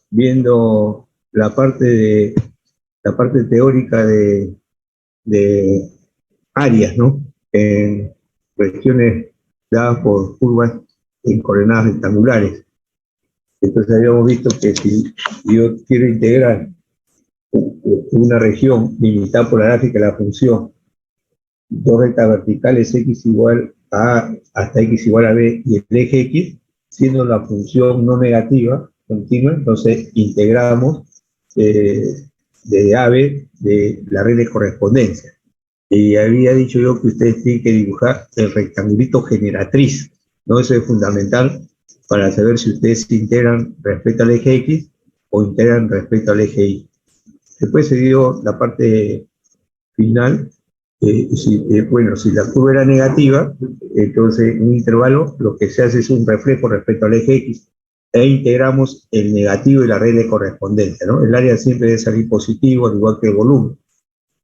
viendo la parte teórica de áreas, ¿no? En cuestiones dadas por curvas en coordenadas rectangulares. Entonces habíamos visto que si yo quiero integrar una región limitada por la gráfica de la función, dos rectas verticales x igual a A hasta x igual a B y el eje x, siendo la función no negativa, continua, entonces integramos desde A a B de la regla de correspondencia. Y había dicho yo que ustedes tienen que dibujar el rectangulito generatriz, ¿no? Eso es fundamental para saber si ustedes se integran respecto al eje X o integran respecto al eje Y. Después se dio la parte final. Si la curva era negativa, entonces en un intervalo lo que se hace es un reflejo respecto al eje X e integramos el negativo de la regla de correspondencia, ¿no? El área siempre debe salir positivo, al igual que el volumen.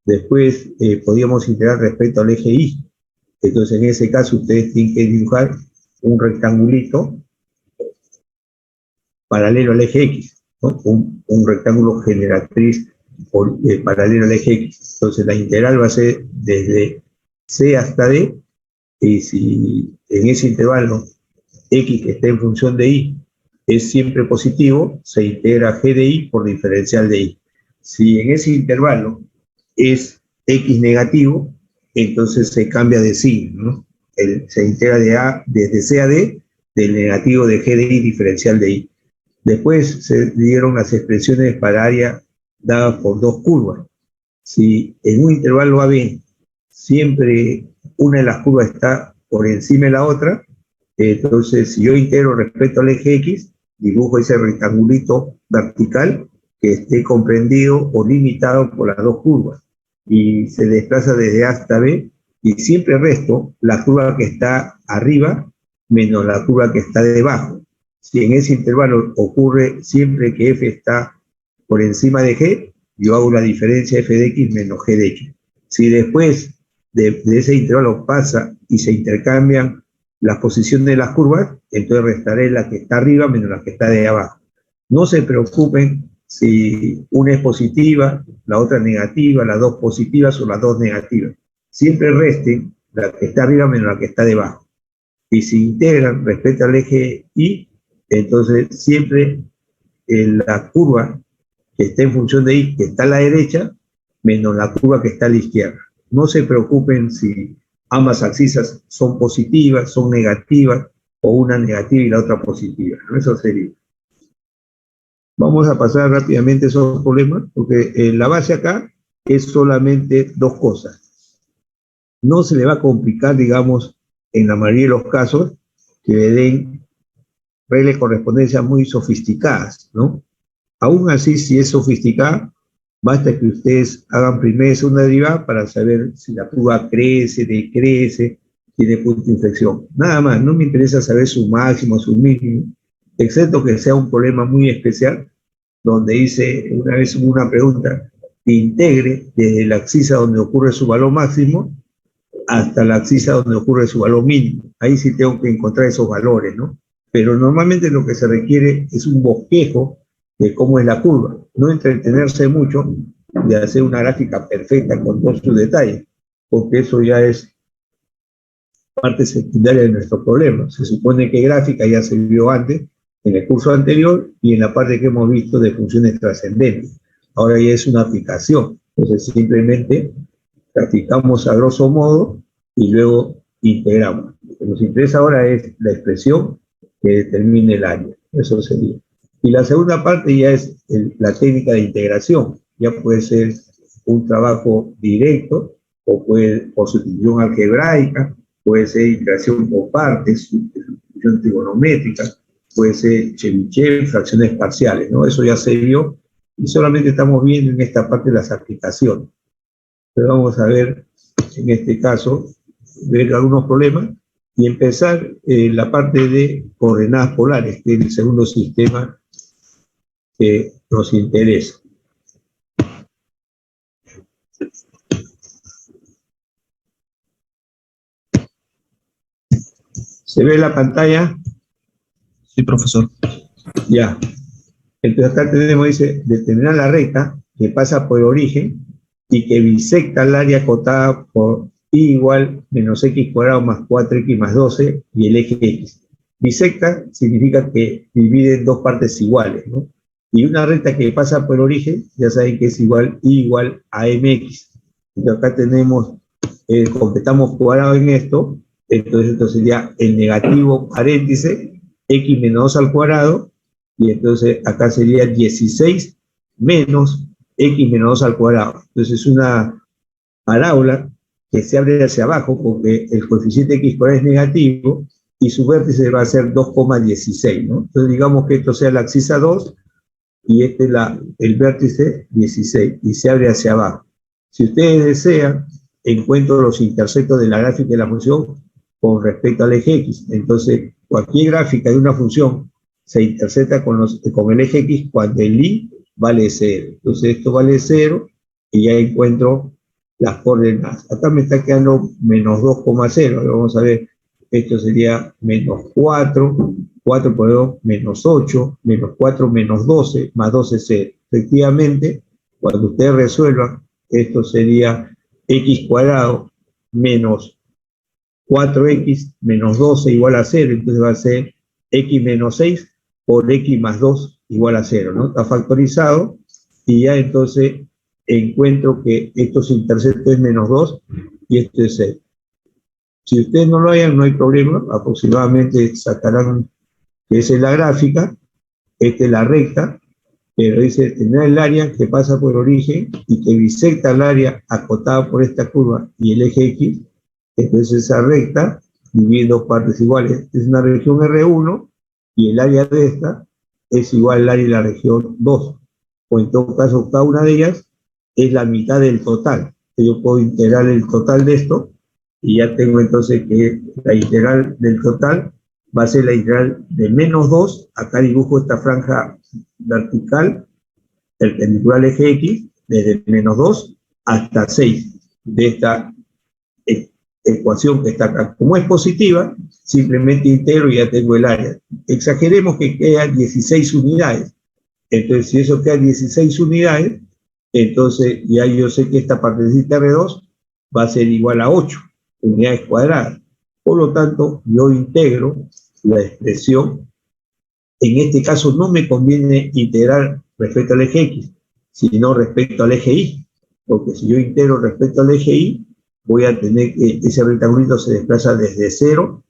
Después podíamos integrar respecto al eje Y. Entonces, en ese caso, ustedes tienen que dibujar un rectangulito paralelo al eje X, ¿no? Un rectángulo generatriz paralelo al eje X. Entonces, la integral va a ser desde C hasta D, y si en ese intervalo X que está en función de Y es siempre positivo, se integra G de Y por diferencial de Y. Si en ese intervalo es X negativo, entonces se cambia de signo, ¿no? Se integra desde C a D, del negativo de G de Y diferencial de Y. Después se dieron las expresiones para área dadas por dos curvas. Si en un intervalo AB siempre una de las curvas está por encima de la otra, entonces si yo integro respecto al eje X, dibujo ese rectangulito vertical que esté comprendido o limitado por las dos curvas y se desplaza desde A hasta B, y siempre resto la curva que está arriba menos la curva que está debajo. Si en ese intervalo ocurre siempre que F está por encima de G, yo hago la diferencia F de X menos G de X. Si después de ese intervalo pasa y se intercambian las posiciones de las curvas, entonces restaré la que está arriba menos la que está de abajo. No se preocupen si una es positiva, la otra negativa, las dos positivas o las dos negativas. Siempre resten la que está arriba menos la que está debajo. Y si integran respecto al eje Y, entonces siempre la curva que está en función de Y, que está a la derecha, menos la curva que está a la izquierda. No se preocupen si ambas abscisas son positivas, son negativas, o una negativa y la otra positiva, ¿no? Eso sería. Vamos a pasar rápidamente esos problemas, porque la base acá es solamente dos cosas. No se le va a complicar, digamos, en la mayoría de los casos, que le den reglas de correspondencia muy sofisticadas, ¿no? Aún así, si es sofisticada, basta que ustedes hagan primera y segunda derivada para saber si la curva crece, decrece, tiene punto de inflexión. Nada más, no me interesa saber su máximo, su mínimo, excepto que sea un problema muy especial, donde hice una vez una pregunta que integre desde la abscisa donde ocurre su valor máximo hasta la abscisa donde ocurre su valor mínimo. Ahí sí tengo que encontrar esos valores, ¿no? Pero normalmente lo que se requiere es un bosquejo de cómo es la curva, no entretenerse mucho de hacer una gráfica perfecta con todos sus detalles, porque eso ya es parte secundaria de nuestro problema. Se supone que gráfica ya se vio antes, en el curso anterior, y en la parte que hemos visto de funciones trascendentes. Ahora ya es una aplicación, entonces simplemente graficamos a grosso modo y luego integramos. Lo que nos interesa ahora es la expresión que determine el área, eso sería. Y la segunda parte ya es la técnica de integración, ya puede ser un trabajo directo o puede por sustitución algebraica, puede ser integración por partes, sustitución trigonométrica, puede ser Chebyshev, fracciones parciales, ¿no? Eso ya se vio y solamente estamos viendo en esta parte las aplicaciones. Pero vamos a ver, en este caso, ver algunos problemas y empezar la parte de coordenadas polares, que es el segundo sistema que nos interesa. ¿Se ve la pantalla? Sí, profesor. Ya. Entonces acá tenemos, dice, determinar la recta que pasa por el origen y que bisecta el área acotada por y igual menos x cuadrado más 4x más 12 y el eje x. Bisecta significa que divide en dos partes iguales, ¿no? Y una recta que pasa por el origen, ya saben que es igual a mx. Entonces acá tenemos, completamos cuadrado en esto, entonces esto sería el negativo paréntesis, x menos 2 al cuadrado, y entonces acá sería 16 menos x menos 2 al cuadrado. Entonces es una parábola que se abre hacia abajo porque el coeficiente x cuadrado es negativo y su vértice va a ser 2,16, ¿no? Entonces digamos que esto sea la axis 2 y este es el vértice 16 y se abre hacia abajo. Si ustedes desean, encuentro los intersectos de la gráfica de la función con respecto al eje x. Entonces, cualquier gráfica de una función se intersecta con el eje x cuando el y vale 0. Entonces, esto vale 0 y ya encuentro las coordenadas. Acá me está quedando menos 2,0. Vamos a ver, esto sería menos 4, 4 por 2, menos 8, menos 4, menos 12, más 12, 0. Efectivamente, cuando ustedes resuelvan, esto sería x cuadrado menos 4x menos 12 igual a 0, entonces va a ser x menos 6 por x más 2 igual a 0, ¿no? Está factorizado y ya entonces encuentro que esto se intersecto es menos 2 y esto es 0. Si ustedes no lo hayan, no hay problema, aproximadamente sacarán que esa es la gráfica, esta es la recta, pero dice tener el área que pasa por origen y que bisecta el área acotada por esta curva y el eje X, entonces esa recta divide en dos partes iguales. Es una región R1 y el área de esta es igual al área de la región 2. O en todo caso, cada una de ellas es la mitad del total. Yo puedo integrar el total de esto y ya tengo entonces que la integral del total va a ser la integral de menos 2, acá dibujo esta franja vertical, perpendicular al eje X, desde menos 2 hasta 6 de esta ecuación que está acá. Como es positiva, simplemente integro y ya tengo el área. Exageremos que queda 16 unidades. Entonces, si eso queda 16 unidades, entonces ya yo sé que esta partecita R2 va a ser igual a 8 unidades cuadradas. Por lo tanto, yo integro la expresión. En este caso no me conviene integrar respecto al eje X, sino respecto al eje Y, porque si yo integro respecto al eje Y, voy a tener que ese rectangulito se desplaza desde 0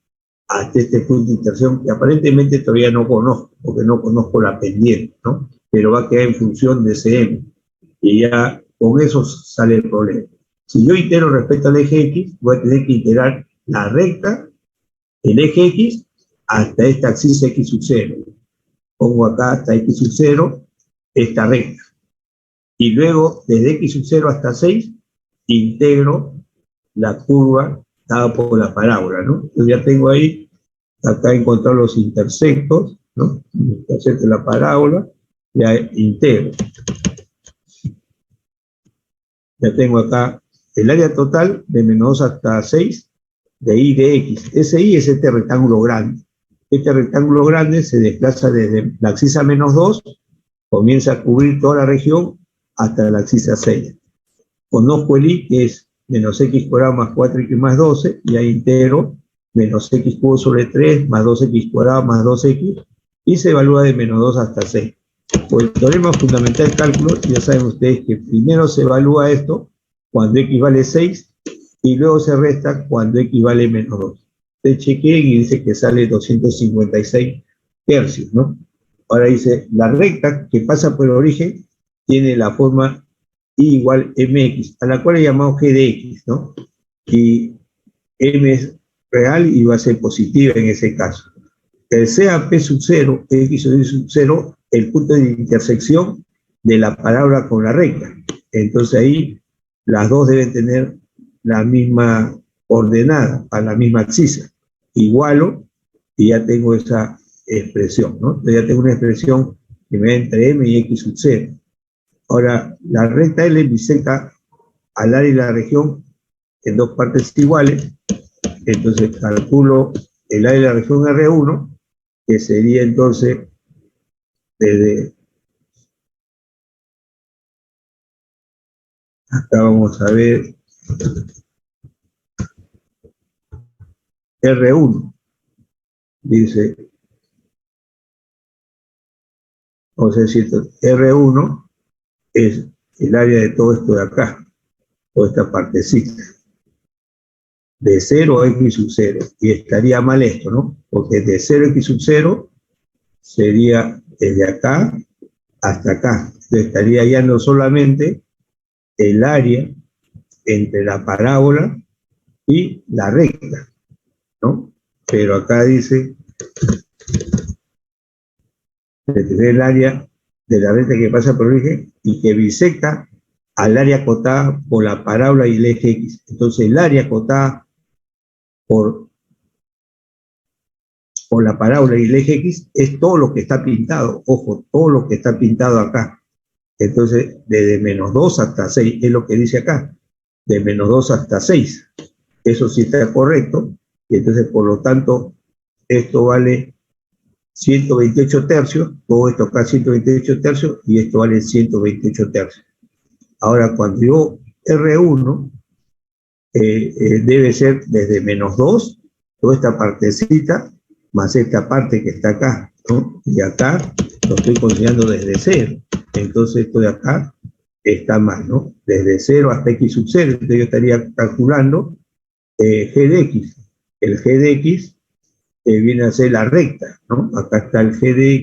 hasta este punto de intersección que aparentemente todavía no conozco, porque no conozco la pendiente, ¿no? Pero va a quedar en función de CM. Y ya con eso sale el problema. Si yo integro respecto al eje X, voy a tener que integrar la recta, el eje X, hasta esta axis X sub 0. Pongo acá hasta X sub 0, esta recta. Y luego, desde X sub 0 hasta 6, integro la curva dada por la parábola, ¿no? Entonces ya tengo ahí, acá encontrar los intersectos, ¿no? Intersecto de la parábola, ya integro. Ya tengo acá el área total de menos 2 hasta 6 de y de x. Ese y es este rectángulo grande. Este rectángulo grande se desplaza desde la axis a menos 2, comienza a cubrir toda la región hasta la axis a 6. Conozco el y, que es menos x cuadrado más 4x más 12, y ahí integro menos x cubo sobre 3 más 2x cuadrado más 2x, y se evalúa de menos 2 hasta 6. Pues el teorema fundamental del cálculo, ya saben ustedes que primero se evalúa esto cuando x vale 6 y luego se resta cuando x vale menos 2. Ustedes chequeen y dice que sale 256 tercios, ¿no? Ahora dice, la recta que pasa por el origen tiene la forma y igual mx, a la cual le llamamos g de x, ¿no? Y m es real y va a ser positiva en ese caso. Que sea p sub 0, x o y sub 0, el punto de intersección de la parábola con la recta. Entonces ahí las dos deben tener la misma ordenada, a la misma axis. Igualo, y ya tengo esa expresión, ¿no? Entonces ya tengo una expresión que me da entre m y x sub 0. Ahora, la recta L bisecta al área y la región en dos partes iguales, entonces calculo el área de la región R1, que sería entonces desde Acá vamos a ver R1, dice, vamos a decir, R1 es el área de todo esto de acá, toda esta partecita, de 0 a x sub 0, y estaría mal esto, ¿no? Porque de 0 a x sub 0 sería desde acá hasta acá. Entonces estaría hallando solamente el área entre la parábola y la recta, ¿no? Pero acá dice el área de la recta que pasa por el eje y que bisecta al área acotada por la parábola y el eje X. Entonces el área acotada por la parábola y el eje X es todo lo que está pintado, ojo, todo lo que está pintado acá. Entonces, desde menos 2 hasta 6, es lo que dice acá, de menos 2 hasta 6. Eso sí está correcto, y entonces, por lo tanto, esto vale 128 tercios, todo esto acá 128 tercios, y esto vale 128 tercios. Ahora, cuando yo R1, debe ser desde menos 2, toda esta partecita, más esta parte que está acá, ¿no? Y acá lo estoy considerando desde 0. Entonces esto de acá está mal, ¿no? Desde 0 hasta x sub 0, entonces yo estaría calculando g de x. El g de x viene a ser la recta, ¿no? Acá está el g de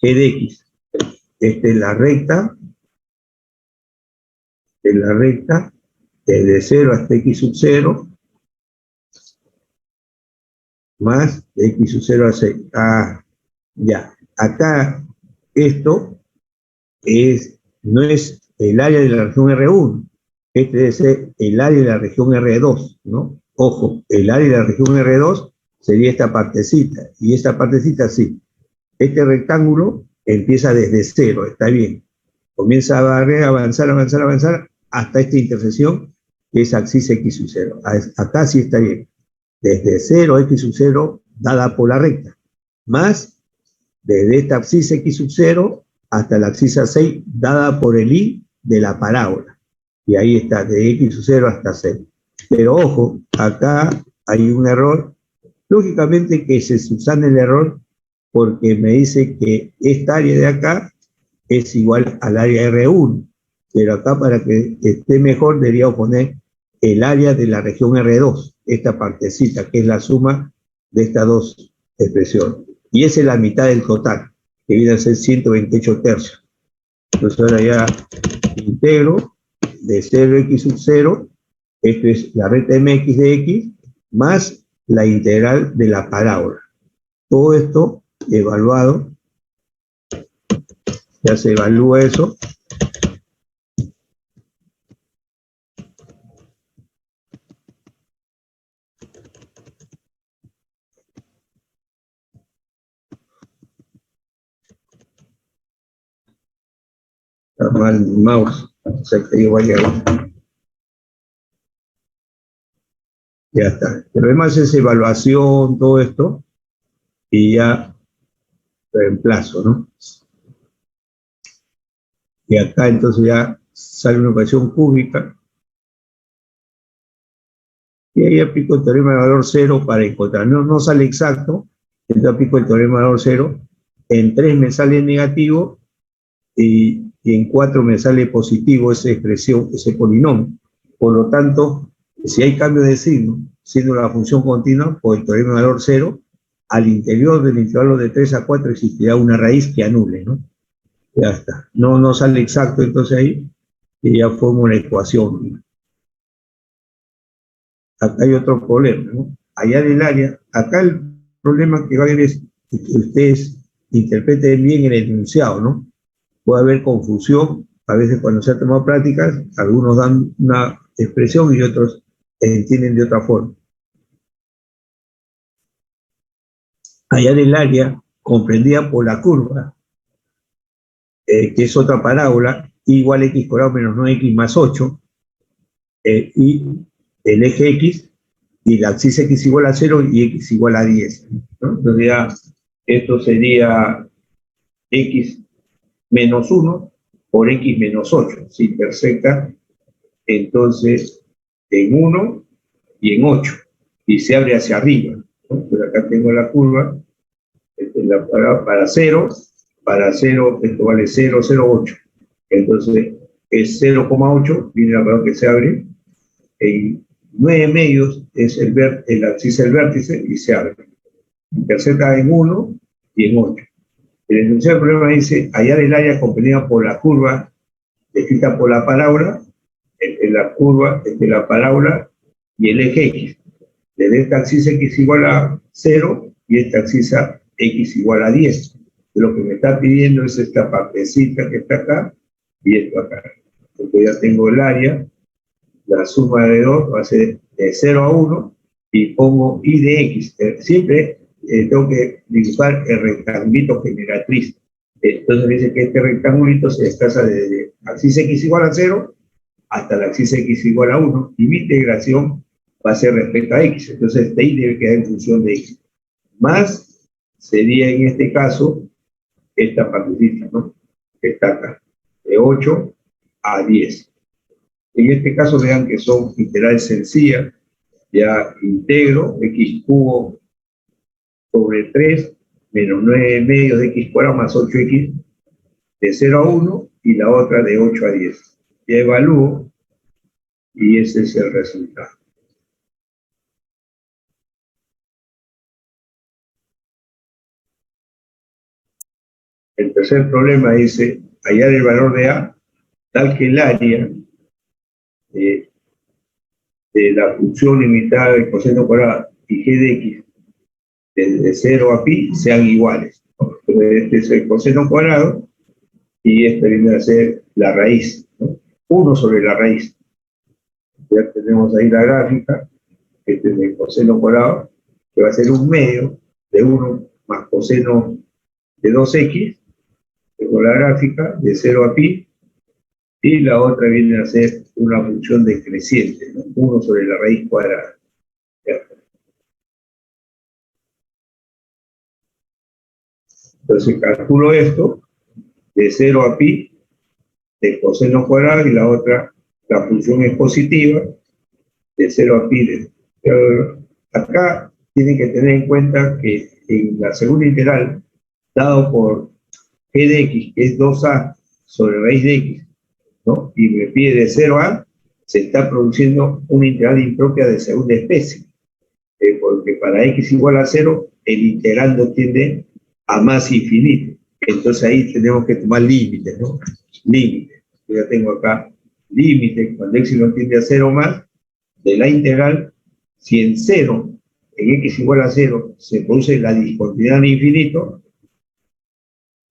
x. Esta es la recta, desde 0 hasta x sub 0, más de x sub 0 a 6. Ah, ya. Acá esto no es el área de la región R1, este debe ser el área de la región R2, ¿no? Ojo, el área de la región R2 sería esta partecita, y esta partecita sí. Este rectángulo empieza desde 0, está bien. Comienza a barrer, avanzar, hasta esta intersección, que es axis x sub 0. Acá sí está bien. Desde 0 a x sub 0, dada por la recta, más desde esta axis x sub 0 hasta la axis 6, dada por el y de la parábola. Y ahí está, de x sub 0 hasta 6. Pero ojo, acá hay un error. Lógicamente que se subsana el error porque me dice que esta área de acá es igual al área R1. Pero acá, para que esté mejor, debería poner el área de la región R2, esta partecita, que es la suma de estas dos expresiones. Y esa es la mitad del total, que viene a ser 128 tercios. Entonces ahora ya integro de 0 a x sub 0, esto es la recta mx de x, más la integral de la parábola. Todo esto evaluado, ya se evalúa eso. Está mal mi mouse, o sea que yo vaya ahí. Ya está. Pero además es evaluación, todo esto, y ya reemplazo, ¿no? Y acá entonces ya sale una ecuación cúbica, y ahí aplico el teorema de valor cero para encontrar. No sale exacto, entonces aplico el teorema de valor cero. En 3 me sale negativo, y en 4 me sale positivo esa expresión, ese polinomio. Por lo tanto, si hay cambio de signo, siendo la función continua, por el teorema de valor cero, al interior del intervalo de 3 a 4 existirá una raíz que anule, ¿no? Ya está. No sale exacto entonces ahí, y ya formo una ecuación. Acá hay otro problema, ¿no? Allá en el área, acá el problema que va a haber es que ustedes interpreten bien el enunciado, ¿no? Puede haber confusión, a veces cuando se han tomado prácticas, algunos dan una expresión y otros entienden de otra forma. Allá en el área, comprendida por la curva, que es otra parábola, igual a x cuadrado menos 9x más 8, y el eje x, y la axis x igual a 0 y x igual a 10, ¿no? Entonces ya esto sería x menos 1, por x menos 8. Se intersecta entonces en 1 y en 8, y se abre hacia arriba, ¿no? Entonces acá tengo la curva, para 0, esto vale 0,08. Entonces es 0,8, viene la palabra que se abre, en 9 medios es el axis del vértice y se abre. Intersecta en 1 y en 8. El enunciado del problema dice hallar el área comprendida por la curva descrita por la parábola, la curva entre la parábola y el eje X. Desde esta axis X igual a 0 y esta axis X igual a 10. Lo que me está pidiendo es esta partecita que está acá y esto acá. Porque ya tengo el área, la suma de 2 va a ser de 0 a 1 y pongo y de X. Siempre tengo que dibujar el rectangulito generatriz. Entonces dice que este rectangulito se desplaza desde axis X igual a 0 hasta la axis X igual a 1, y mi integración va a ser respecto a X. Entonces este Y debe quedar en función de X. Más sería en este caso esta partecita, ¿no? Que está acá, de 8 a 10. En este caso vean que son integrales sencillas. Ya integro x cubo sobre 3 menos 9 medios de x cuadrado más 8x de 0 a 1 y la otra de 8 a 10. Ya evalúo y ese es el resultado. El tercer problema dice hallar el valor de A tal que el área de la función limitada del coseno cuadrado y g de x desde 0 a pi sean iguales. Entonces, este es el coseno cuadrado y este viene a ser la raíz, ¿no? 1 sobre la raíz. Ya tenemos ahí la gráfica. Este es el coseno cuadrado, que va a ser un medio de 1 más coseno de 2x. Tengo la gráfica de 0 a pi, y la otra viene a ser una función decreciente, ¿no? 1 sobre la raíz cuadrada. ¿Ya? Entonces calculo esto, de 0 a pi, de coseno cuadrado, y la otra, la función es positiva, de 0 a pi. Acá tienen que tener en cuenta que en la segunda integral, dado por g de x, que es 2a sobre raíz de x, ¿no? Y me pide de 0 a, se está produciendo una integral impropia de segunda especie, porque para x igual a 0, el integrando tiende a más infinito. Entonces ahí tenemos que tomar límites, ¿no? Límites. Yo ya tengo acá límite, cuando x no tiende a 0 más, de la integral, si en 0, en x igual a 0, se produce la discontinuidad al infinito,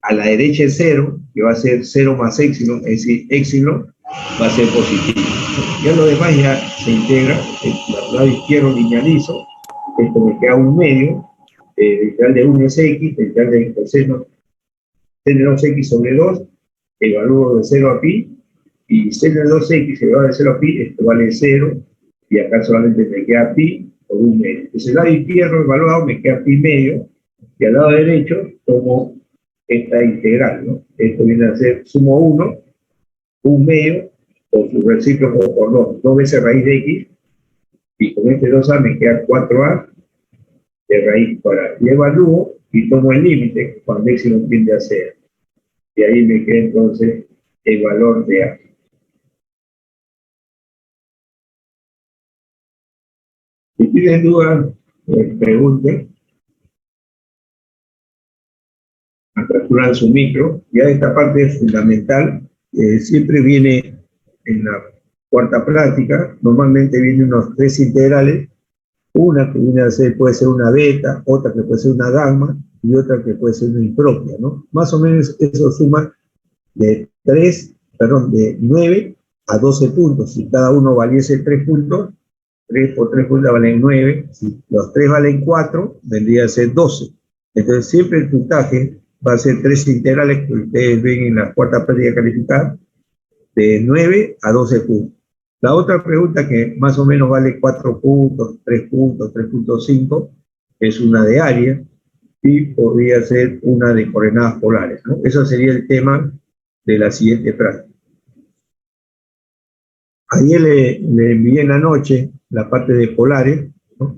a la derecha es 0, que va a ser 0 más épsilon, es decir, épsilon va a ser positivo. Ya lo demás ya se integra, el lado izquierdo linealizo, esto me queda un medio, el integral de 1 es x, el integral de coseno de 2x sobre 2, evalúo de 0 a pi, y seno de 2x elevado de 0 a pi, esto vale 0, y acá solamente me queda pi por un medio. Entonces el lado izquierdo evaluado me queda pi medio, y al lado derecho tomo esta integral, ¿no? Esto viene a ser sumo 1, un medio, por su recíproco por 2 veces raíz de x, y con este 2a me queda 4a de raíz cuadrada. Y evalúo y tomo el límite cuando x no tiende a 0. Y ahí me queda entonces el valor de a. Si tienen dudas, pregunten. A capturar su micro. Ya esta parte es fundamental. Siempre viene en la cuarta práctica. Normalmente vienen unos 3 integrales. Una que viene a ser, puede ser una beta, otra que puede ser una gamma y otra que puede ser una impropia, ¿no? Más o menos eso suma de 9 a 12 puntos. Si cada uno valiese 3 puntos, 3 por 3 puntos valen 9. Si los 3 valen 4, vendría a ser 12. Entonces siempre el puntaje va a ser 3 integrales que ustedes ven en la cuarta práctica calificada, de 9 a 12 puntos. La otra pregunta que más o menos vale 4 puntos, 3 puntos, 3.5, es una de área y podría ser una de coordenadas polares, ¿no? Eso sería el tema de la siguiente práctica. Ayer le envié en la noche la parte de polares, ¿no?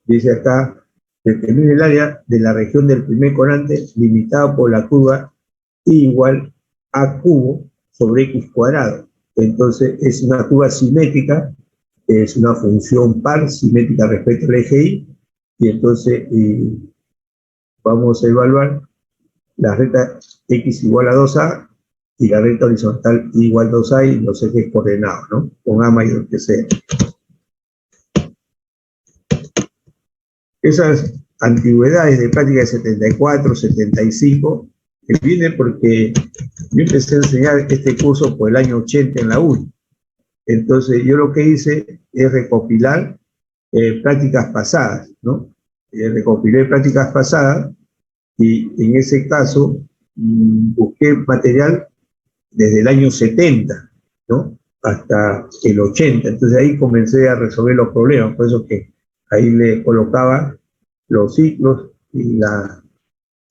Dice acá, determina el área de la región del primer cuadrante limitada por la curva I igual a cubo sobre x cuadrado. Entonces es una curva simétrica, es una función par simétrica respecto al eje Y, y entonces vamos a evaluar la recta x igual a 2a y la recta horizontal igual a 2a y los ejes coordenados, ¿no? Con a mayor que sea. Esas antigüedades de práctica de 74, 75, que vienen porque yo empecé a enseñar este curso por el año 80 en la UNI. Entonces yo lo que hice es recopilar prácticas pasadas, ¿no? Recopilé prácticas pasadas y en ese caso busqué material desde el año 70, ¿no? Hasta el 80. Entonces ahí comencé a resolver los problemas, por eso que ahí le colocaba los ciclos y la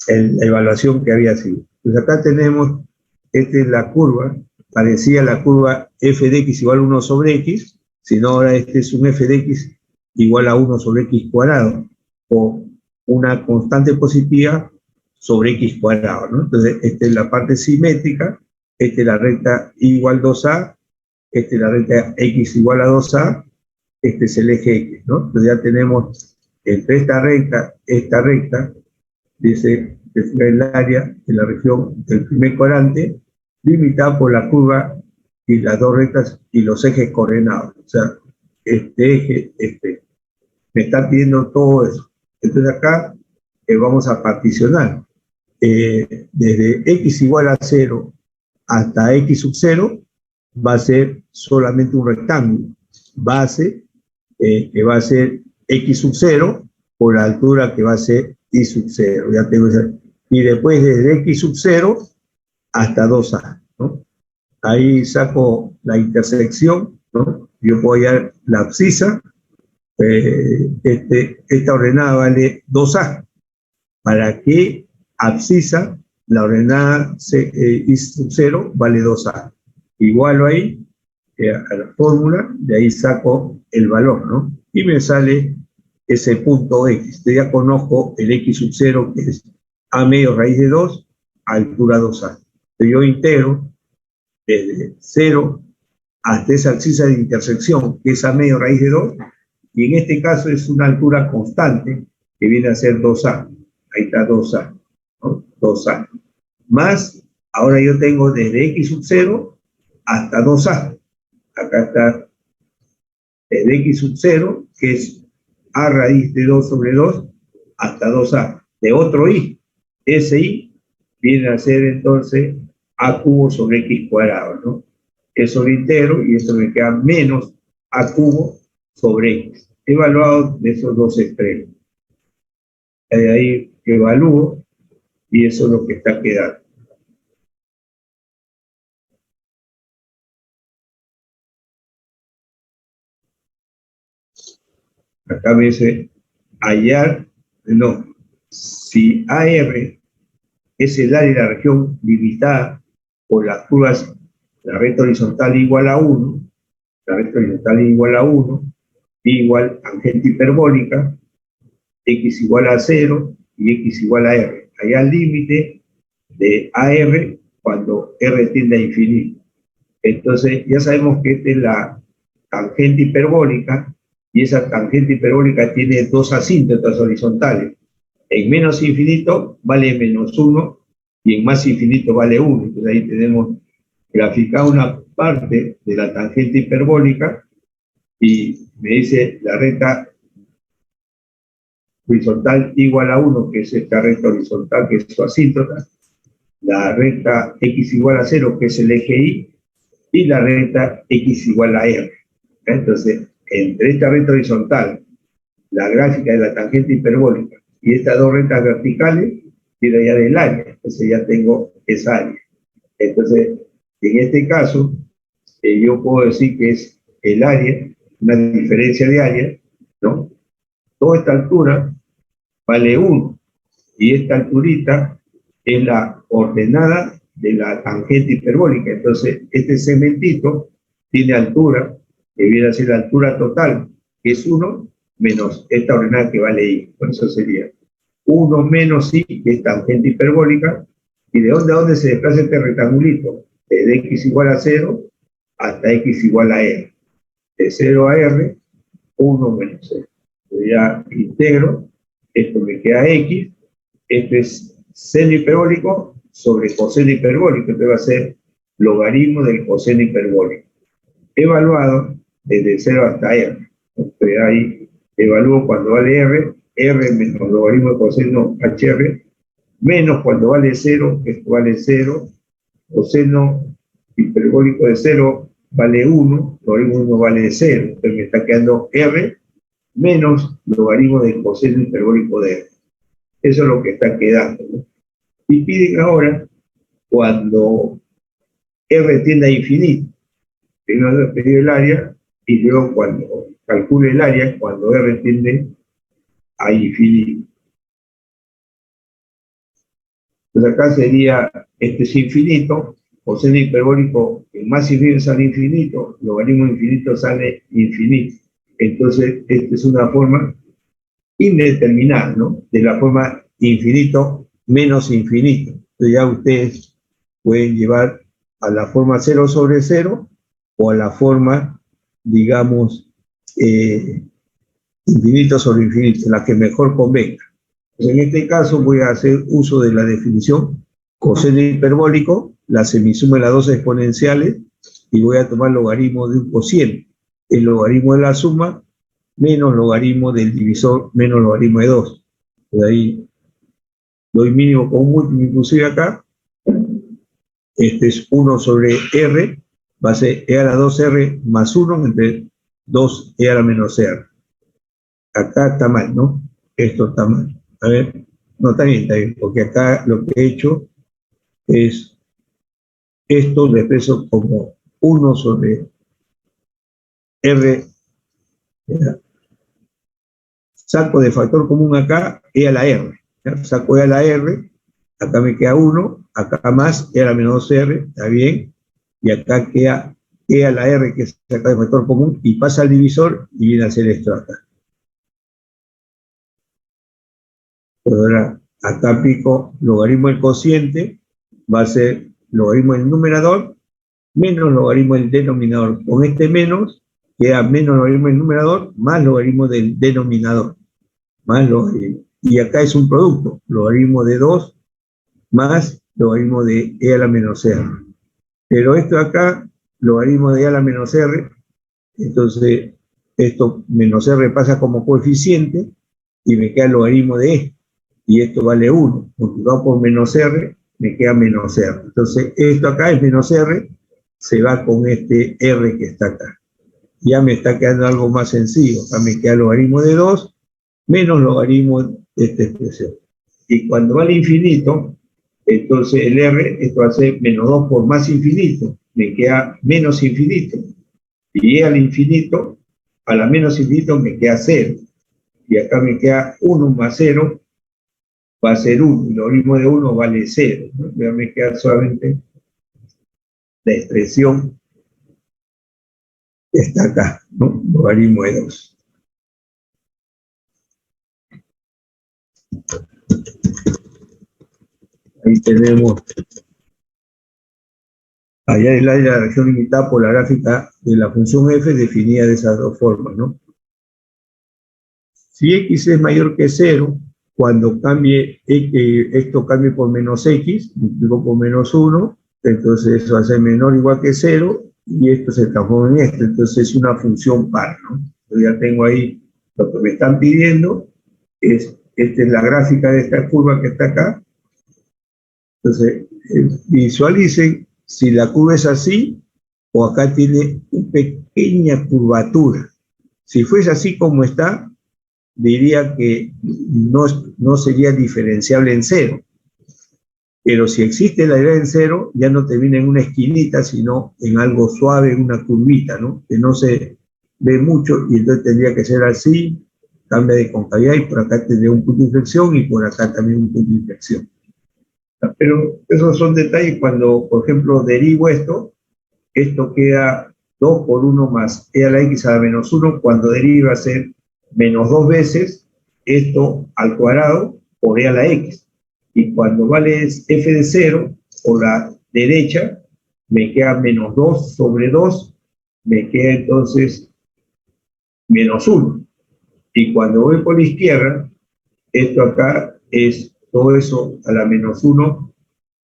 evaluación que había sido. Pues acá tenemos, esta es la curva, parecía la curva f de x igual a 1 sobre x, sino ahora este es un f de x igual a 1 sobre x cuadrado, o una constante positiva sobre x cuadrado, ¿no? Entonces, esta es la parte simétrica, esta es la recta igual 2a, esta es la recta x igual a 2a, este es el eje x, ¿no? Entonces ya tenemos entre esta recta, dice el área de la región del primer cuadrante, limitada por la curva y las dos rectas y los ejes coordenados. O sea, este eje, me está pidiendo todo eso. Entonces acá vamos a particionar. Desde x igual a 0 hasta x sub 0 va a ser solamente un rectángulo. Base, que va a ser x sub 0 por la altura que va a ser y sub 0. Ya tengo esa. Y después desde x sub 0 hasta 2a, ¿no? Ahí saco la intersección, ¿no? Yo puedo hallar la abscisa, esta ordenada vale 2a. ¿Para qué abscisa? La ordenada y sub 0 vale 2a. Igualo ahí a la fórmula, de ahí saco el valor, ¿no? Y me sale ese punto x. Yo ya conozco el x sub 0, que es a medio raíz de 2, altura 2a. Entonces yo integro desde 0 hasta esa abscisa de intersección, que es a medio raíz de 2, y en este caso es una altura constante, que viene a ser 2a. Ahí está 2a, ¿no? 2a. Más, ahora yo tengo desde x sub 0 hasta 2a. Acá está desde x sub 0, que es a raíz de 2 sobre 2, hasta 2a. De otro i, ese i viene a ser entonces a cubo sobre x cuadrado, ¿no? Eso lo integro y eso me queda menos a cubo sobre x, evaluado de esos dos extremos. De ahí evalúo y eso es lo que está quedando. Acá me dice hallar, no, si AR es el área de la región limitada por las curvas, la recta horizontal igual a 1, la recta horizontal igual a 1, igual tangente hiperbólica, x igual a 0 y x igual a r. Allá el límite de AR cuando r tiende a infinito. Entonces ya sabemos que esta es la tangente hiperbólica y esa tangente hiperbólica tiene dos asíntotas horizontales. En menos infinito vale menos 1 y en más infinito vale 1. Entonces ahí tenemos graficada una parte de la tangente hiperbólica y me dice la recta horizontal igual a 1, que es esta recta horizontal, que es su asíntota, la recta x igual a 0, que es el eje y la recta x igual a r. Entonces, entre esta recta horizontal, la gráfica de la tangente hiperbólica y estas dos rectas verticales, quiero hallar el área. Entonces ya tengo esa área. Entonces, en este caso, yo puedo decir que es el área, una diferencia de área, ¿no? Toda esta altura vale 1 y esta alturita es la ordenada de la tangente hiperbólica. Entonces, este segmentito tiene altura, que viene a ser la altura total, que es 1, menos esta ordenada que vale y. Por eso sería 1 menos i, que es tangente hiperbólica. ¿Y de dónde a dónde se desplaza este rectangulito? Desde x igual a 0 hasta x igual a r. De 0 a r, 1 menos 0. Entonces ya integro, esto me queda x, esto es seno hiperbólico sobre coseno hiperbólico, entonces va a ser logaritmo del coseno hiperbólico. Evaluado desde 0 hasta r. Entonces ahí evalúo cuando vale r menos logaritmo de coseno hr, menos cuando vale 0, esto vale 0, coseno hiperbólico de 0 vale 1, logaritmo de 1 vale 0, entonces me está quedando r menos logaritmo del coseno hiperbólico de r. Eso es lo que está quedando, ¿no? Y piden ahora, cuando r tiende a infinito, primero pedir el área, y luego cuando calcule el área, cuando r tiende a infinito. Entonces acá sería, este es infinito, coseno hiperbólico, el más infinito sale infinito, logaritmo infinito sale infinito. Entonces, esta es una forma indeterminada, ¿no? De la forma infinito menos infinito. Entonces ya ustedes pueden llevar a la forma 0 sobre 0 o a la forma, digamos, infinito sobre infinito, la que mejor convenga. Pues en este caso voy a hacer uso de la definición coseno hiperbólico, la semisuma de las dos exponenciales, y voy a tomar logaritmo de un cociente. El logaritmo de la suma menos logaritmo del divisor menos logaritmo de 2. De ahí doy mínimo con un múltiplo inclusive acá. Este es 1 sobre r, va a ser e a la 2r más 1 entre 2 e a la menos r. Acá está mal, ¿no? Esto está mal. A ver, no, está bien, porque acá lo que he hecho es esto lo expreso como 1 sobre r, ¿ya? Saco de factor común acá e a la r, ¿ya? Saco e a la r, acá me queda 1, acá más e a la menos r, está bien, y acá queda e a la r, que es acá de factor común, y pasa al divisor y viene a ser esto acá. Pero ahora acá aplico logaritmo del cociente, va a ser logaritmo del numerador menos logaritmo del denominador. Con este menos queda menos logaritmo del numerador más logaritmo del denominador. Más logaritmo. Y acá es un producto, logaritmo de 2 más logaritmo de e a la menos r. Pero esto acá, logaritmo de e a la menos r, entonces esto menos r pasa como coeficiente y me queda el logaritmo de e. Y esto vale 1, multiplicado por menos r, me queda menos r. Entonces, esto acá es menos r, se va con este r que está acá. Ya me está quedando algo más sencillo. Acá me queda logaritmo de 2 menos logaritmo de esta expresión. Y cuando va al infinito, entonces el r, esto va a ser menos 2 por más infinito, me queda menos infinito. Y al infinito, a la menos infinito me queda 0. Y acá me queda 1 más 0, va a ser 1, y el logaritmo de 1 vale 0, ¿no? Ya me queda solamente la expresión que está acá, ¿no? Logaritmo de 2. Ahí tenemos, allá es el área de la región limitada por la gráfica de la función f definida de esas dos formas, ¿no? Si x es mayor que 0, cuando cambie, esto cambie por menos x, multiplico por menos 1, entonces eso va a ser menor o igual que 0, y esto se transforma en esto, entonces es una función par, ¿no? Yo ya tengo ahí lo que me están pidiendo, esta es la gráfica de esta curva que está acá. Entonces, visualicen si la curva es así, o acá tiene una pequeña curvatura. Si fuese así como está, diría que no sería diferenciable en 0. Pero si existe la idea en 0, ya no termina en una esquinita, sino en algo suave, en una curvita, ¿no? Que no se ve mucho, y entonces tendría que ser así, cambia de concavidad, y por acá tendría un punto de inflexión, y por acá también un punto de inflexión. Pero esos son detalles cuando, por ejemplo, derivo esto queda 2 por 1 más e a la x a la menos 1, cuando deriva a ser menos 2 veces esto al cuadrado por e a la x. Y cuando vale f de 0, por la derecha, me queda menos 2 sobre 2, me queda entonces menos 1. Y cuando voy por la izquierda, esto acá es todo eso a la menos 1,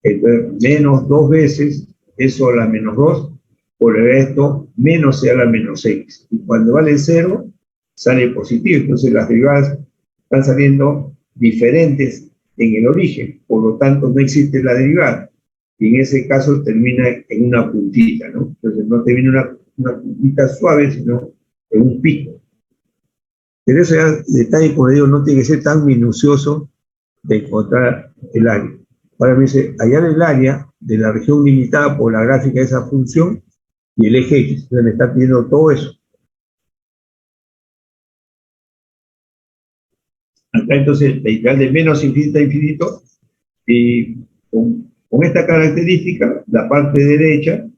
entonces menos 2 veces eso a la menos 2, por esto menos e a la menos x. Y cuando vale 0, sale positivo. Entonces las derivadas están saliendo diferentes en el origen, por lo tanto no existe la derivada. Y en ese caso termina en una puntita, ¿no? Entonces no termina una puntita suave, sino en un pico. Pero ese detalle, como digo, no tiene que ser tan minucioso de encontrar el área. Ahora me dice, hallar el área de la región limitada por la gráfica de esa función y el eje X. Entonces me está pidiendo todo eso. Acá entonces la integral de menos infinito a infinito, y con esta característica, la parte derecha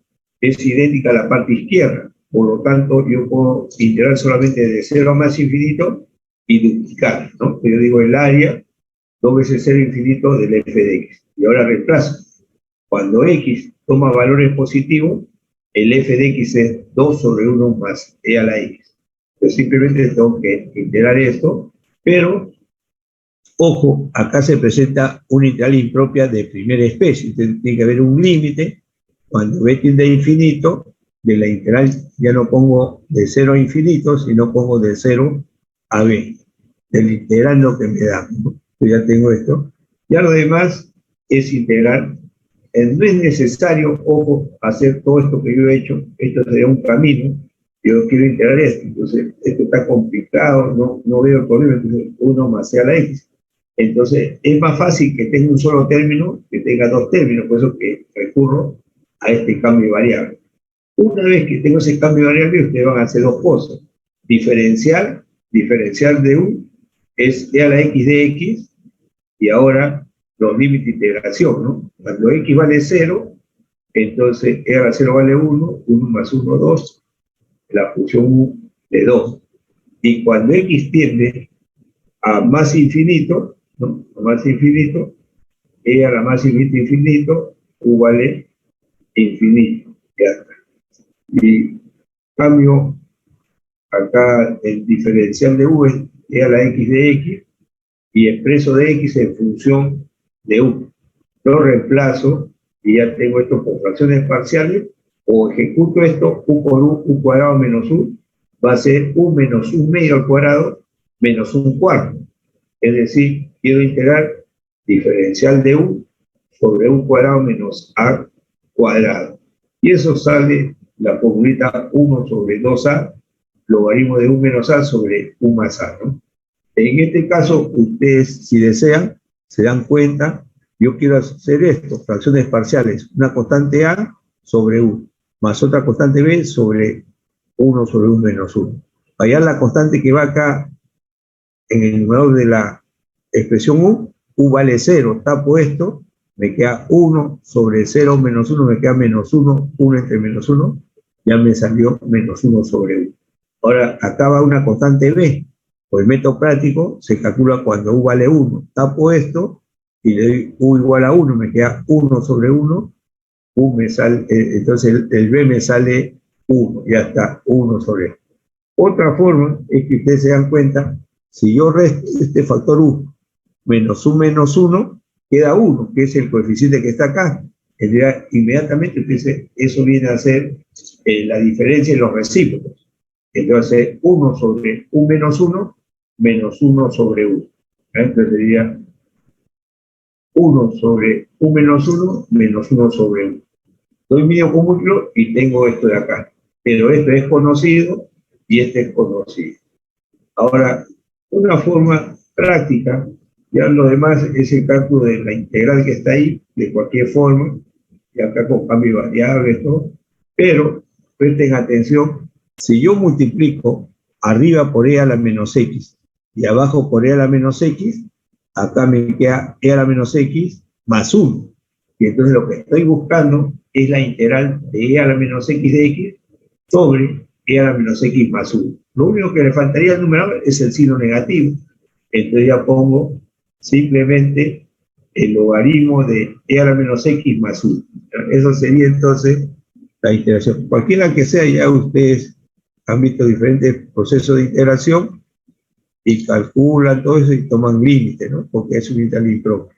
es idéntica a la parte izquierda. Por lo tanto, yo puedo integrar solamente de 0 a más infinito y duplicar, ¿no? Yo digo el área 2 veces 0 infinito del f de x. Y ahora reemplazo. Cuando x toma valores positivos, el f de x es 2 sobre 1 más e a la x. Yo simplemente tengo que integrar esto, pero, ojo, acá se presenta una integral impropia de primera especie. Entonces, tiene que haber un límite. Cuando b tiende a infinito, de la integral ya no pongo de 0 a infinito, sino pongo de 0 a b. Del integrando que me da, ¿no? Yo ya tengo esto. Ya lo demás es integrar. No es necesario, ojo, hacer todo esto que yo he hecho. Esto sería un camino. Yo quiero integrar esto. Entonces, esto está complicado, no veo el problema. Entonces, 1 más e a la x. Entonces, es más fácil que tenga un solo término que tenga dos términos. Por eso que recurro a este cambio de variable. Una vez que tengo ese cambio de variable, ustedes van a hacer dos cosas. Diferencial de u es e a la x de x, y ahora los límites de integración, ¿no? Cuando x vale 0, entonces e a la 0 vale 1, 1 más 1, 2, la función u de 2. Y cuando x tiende a más infinito, ¿no? A más infinito, e a la más infinito infinito, u vale infinito. Ya está. Y cambio acá el diferencial de u es e a la x de x, y expreso de x en función de u. Lo reemplazo y ya tengo esto por fracciones parciales, o ejecuto esto, u por u cuadrado menos u, va a ser u menos u medio al cuadrado menos un cuarto. Es decir, quiero integrar diferencial de u sobre u cuadrado menos a cuadrado. Y eso sale la formulita 1 sobre 2a, logaritmo de u menos a sobre u más a, ¿no? En este caso, ustedes, si desean, se dan cuenta, yo quiero hacer esto, fracciones parciales, una constante a sobre u, más otra constante b sobre 1 sobre 1 menos 1. Para hallar la constante que va acá en el numerador de la expresión u vale 0, tapo esto, me queda 1 sobre 0 menos 1, me queda menos 1, 1 entre menos 1, ya me salió menos 1 sobre u. Ahora, acá va una constante b. Por el método práctico se calcula cuando u vale 1. Tapo esto y le doy u igual a 1, me queda 1 sobre 1, u me sale, entonces el b me sale 1, ya está, 1 sobre 1. Otra forma es que ustedes se dan cuenta, si yo resto este factor u menos 1, queda 1, que es el coeficiente que está acá. Inmediatamente entonces, eso viene a ser la diferencia en los recíprocos. Entonces, 1 sobre u menos 1, menos 1 sobre u. Entonces sería 1 sobre u menos 1, menos 1 sobre u. Doy medio cúmulo y tengo esto de acá. Pero esto es conocido y este es conocido. Ahora, una forma práctica, ya lo demás es el cálculo de la integral que está ahí, de cualquier forma, y acá con cambio de variables, todo. Pero presten atención, si yo multiplico arriba por e a la menos x y abajo por e a la menos x, acá me queda e a la menos x más 1. Y entonces lo que estoy buscando es la integral de e a la menos x de x sobre e a la menos x más 1. Lo único que le faltaría al numerador es el signo negativo. Entonces ya pongo simplemente el logaritmo de e a la menos x más 1. Eso sería entonces la integración. Cualquiera que sea, ya ustedes han visto diferentes procesos de integración y calculan todo eso y toman límite, ¿no? Porque es un integral impropio.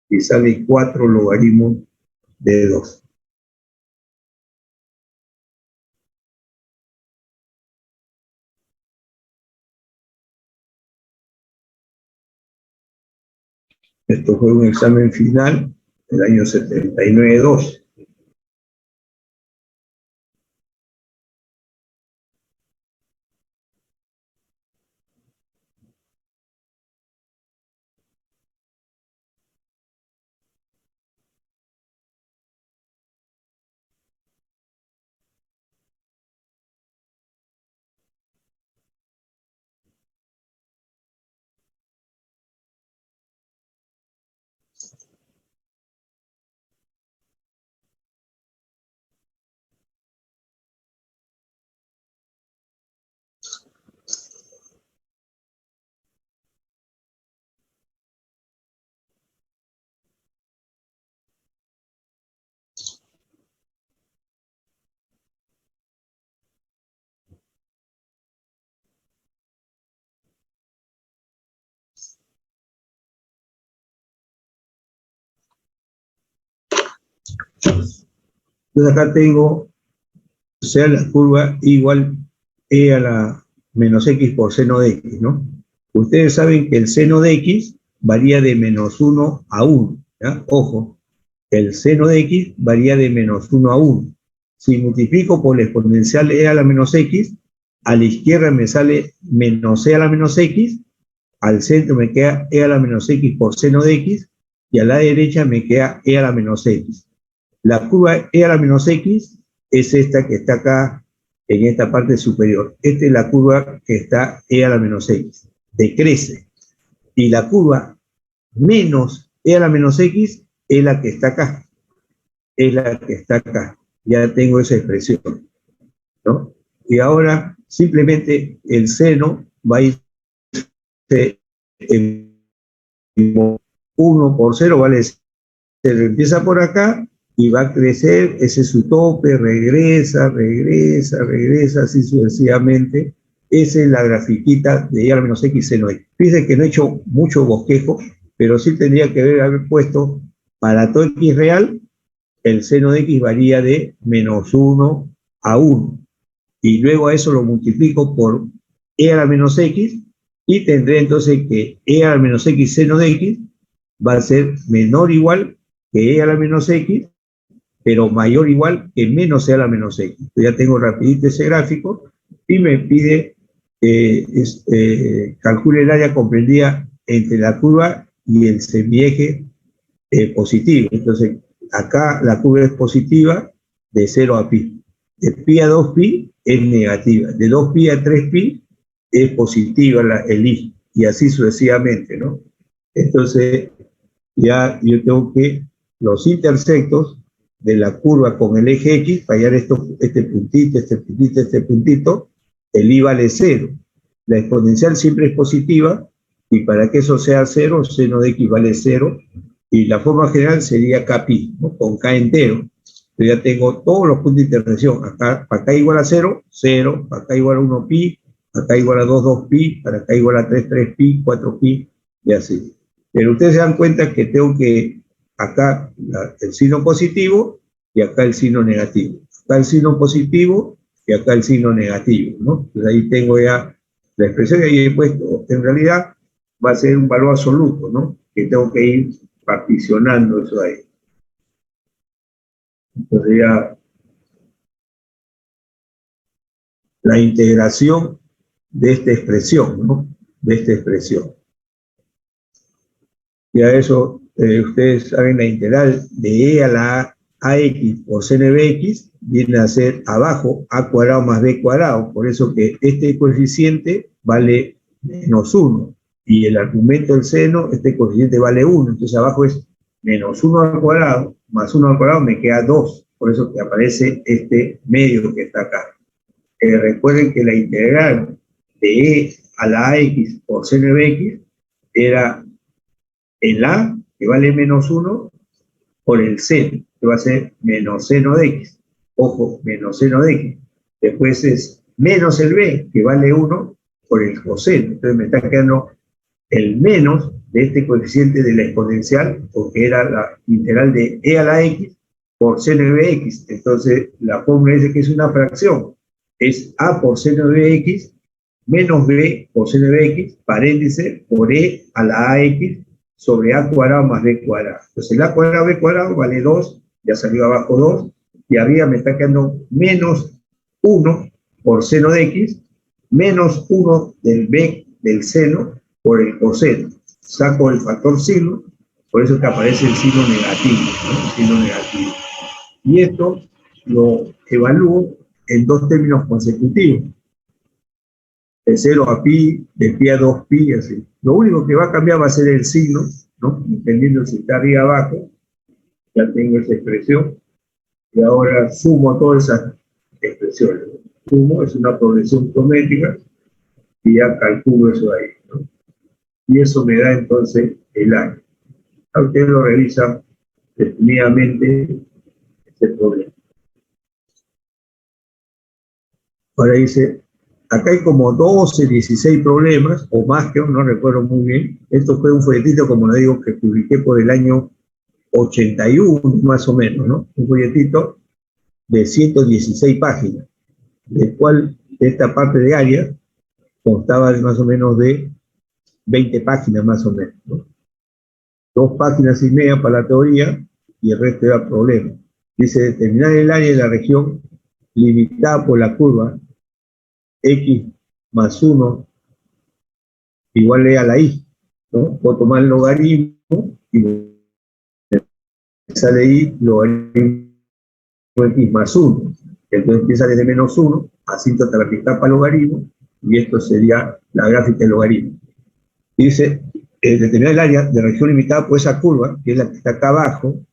Y sale 4 logaritmos de 2. Esto fue un examen final del año 79-2. Entonces acá tengo, o sea, la curva igual e a la menos x por seno de x, ¿no? Ustedes saben que el seno de x varía de menos 1 a 1, ¿ya? Ojo, el seno de x varía de menos 1 a 1. Si multiplico por la exponencial e a la menos x, a la izquierda me sale menos e a la menos x, al centro me queda e a la menos x por seno de x, y a la derecha me queda e a la menos x. La curva e a la menos x es esta que está acá en esta parte superior. Esta es la curva que está e a la menos x. Decrece. Y la curva menos e a la menos x es la que está acá. Es la que está acá. Ya tengo esa expresión, ¿no? Y ahora simplemente el seno va a ir en 1 por 0 vale 0. Empieza por acá y va a crecer, ese es su tope, regresa, así sucesivamente. Esa es la grafiquita de e a la menos x seno x. Fíjense que no he hecho mucho bosquejo, pero sí tendría que haber puesto para todo x real, el seno de x varía de menos 1 a 1. Y luego a eso lo multiplico por e a la menos x y tendré entonces que e a la menos x seno de x va a ser menor o igual que e a la menos x, pero mayor o igual que menos e a la menos x. Ya tengo rapidito ese gráfico y me pide calcule el área comprendida entre la curva y el semieje positivo. Entonces, acá la curva es positiva de 0 a pi. De pi a 2pi es negativa. De 2pi a 3pi es positiva el i. Y así sucesivamente, ¿no? Entonces, ya yo tengo que los intersectos de la curva con el eje X, para hallar este puntito, este puntito, el i vale 0. La exponencial siempre es positiva, y para que eso sea 0, seno de x vale 0, y la forma general sería kpi, ¿no? Con k entero. Yo ya tengo todos los puntos de intersección. Acá, para acá igual a 0, 0, para acá igual a 1 pi, para acá igual a 2, 2 pi, para acá igual a 3, 3 pi, 4 pi, y así. Pero ustedes se dan cuenta que tengo que acá el signo positivo y acá el signo negativo. Acá el signo positivo y acá el signo negativo, ¿no? Entonces ahí tengo ya la expresión que ahí he puesto. En realidad va a ser un valor absoluto, ¿no? Que tengo que ir particionando eso ahí. Entonces ya la integración de esta expresión, ¿no? De esta expresión. Ya eso, ustedes saben, la integral de e a la ax por seno de x viene a ser abajo a cuadrado más b cuadrado. Por eso que este coeficiente vale menos 1. Y el argumento del seno, este coeficiente vale 1. Entonces abajo es menos 1 al cuadrado más 1 al cuadrado me queda 2. Por eso que aparece este medio que está acá. Recuerden que la integral de e a la ax por seno de x era el a, que vale menos 1, por el seno, que va a ser menos seno de x. Ojo, menos seno de x. Después es menos el b, que vale 1, por el coseno. Entonces me está quedando el menos de este coeficiente de la exponencial, porque era la integral de e a la x por seno de bx. Entonces la fórmula dice que es una fracción. Es a por seno de bx menos b por seno de bx, paréntesis, por e a la ax sobre a cuadrado más b cuadrado. Entonces el a cuadrado b cuadrado vale 2, ya salió abajo 2, y arriba me está quedando menos 1 por seno de x, menos 1 del b del seno por el coseno. Saco el factor signo, por eso que aparece el signo negativo, ¿no? El signo negativo. Y esto lo evalúo en dos términos consecutivos. De 0 a pi, de pi a 2 pi, así. Lo único que va a cambiar va a ser el signo, ¿no? Dependiendo si está arriba o abajo. Ya tengo esa expresión. Y ahora sumo todas esas expresiones. Sumo, es una progresión geométrica, y ya calculo eso ahí, ¿no? Y eso me da entonces el año. Ustedes lo revisan detenidamente este problema. Ahora dice, acá hay como 12, 16 problemas, o más que no recuerdo muy bien. Esto fue un folletito, como le digo, que publiqué por el año 81, más o menos, ¿no? Un folletito de 116 páginas, del cual esta parte de área constaba de más o menos de 20 páginas, más o menos, ¿no? 2 páginas y media para la teoría, y el resto era problema. Dice, determinar el área de la región limitada por la curva x más 1 igual a la y, ¿no? Puedo tomar el logaritmo y sale y logaritmo x más 1. Entonces empieza desde menos 1, asíntota la que está para logaritmo, y esto sería la gráfica del logaritmo. Dice, determinar el área de región limitada por esa curva, que es la que está acá abajo,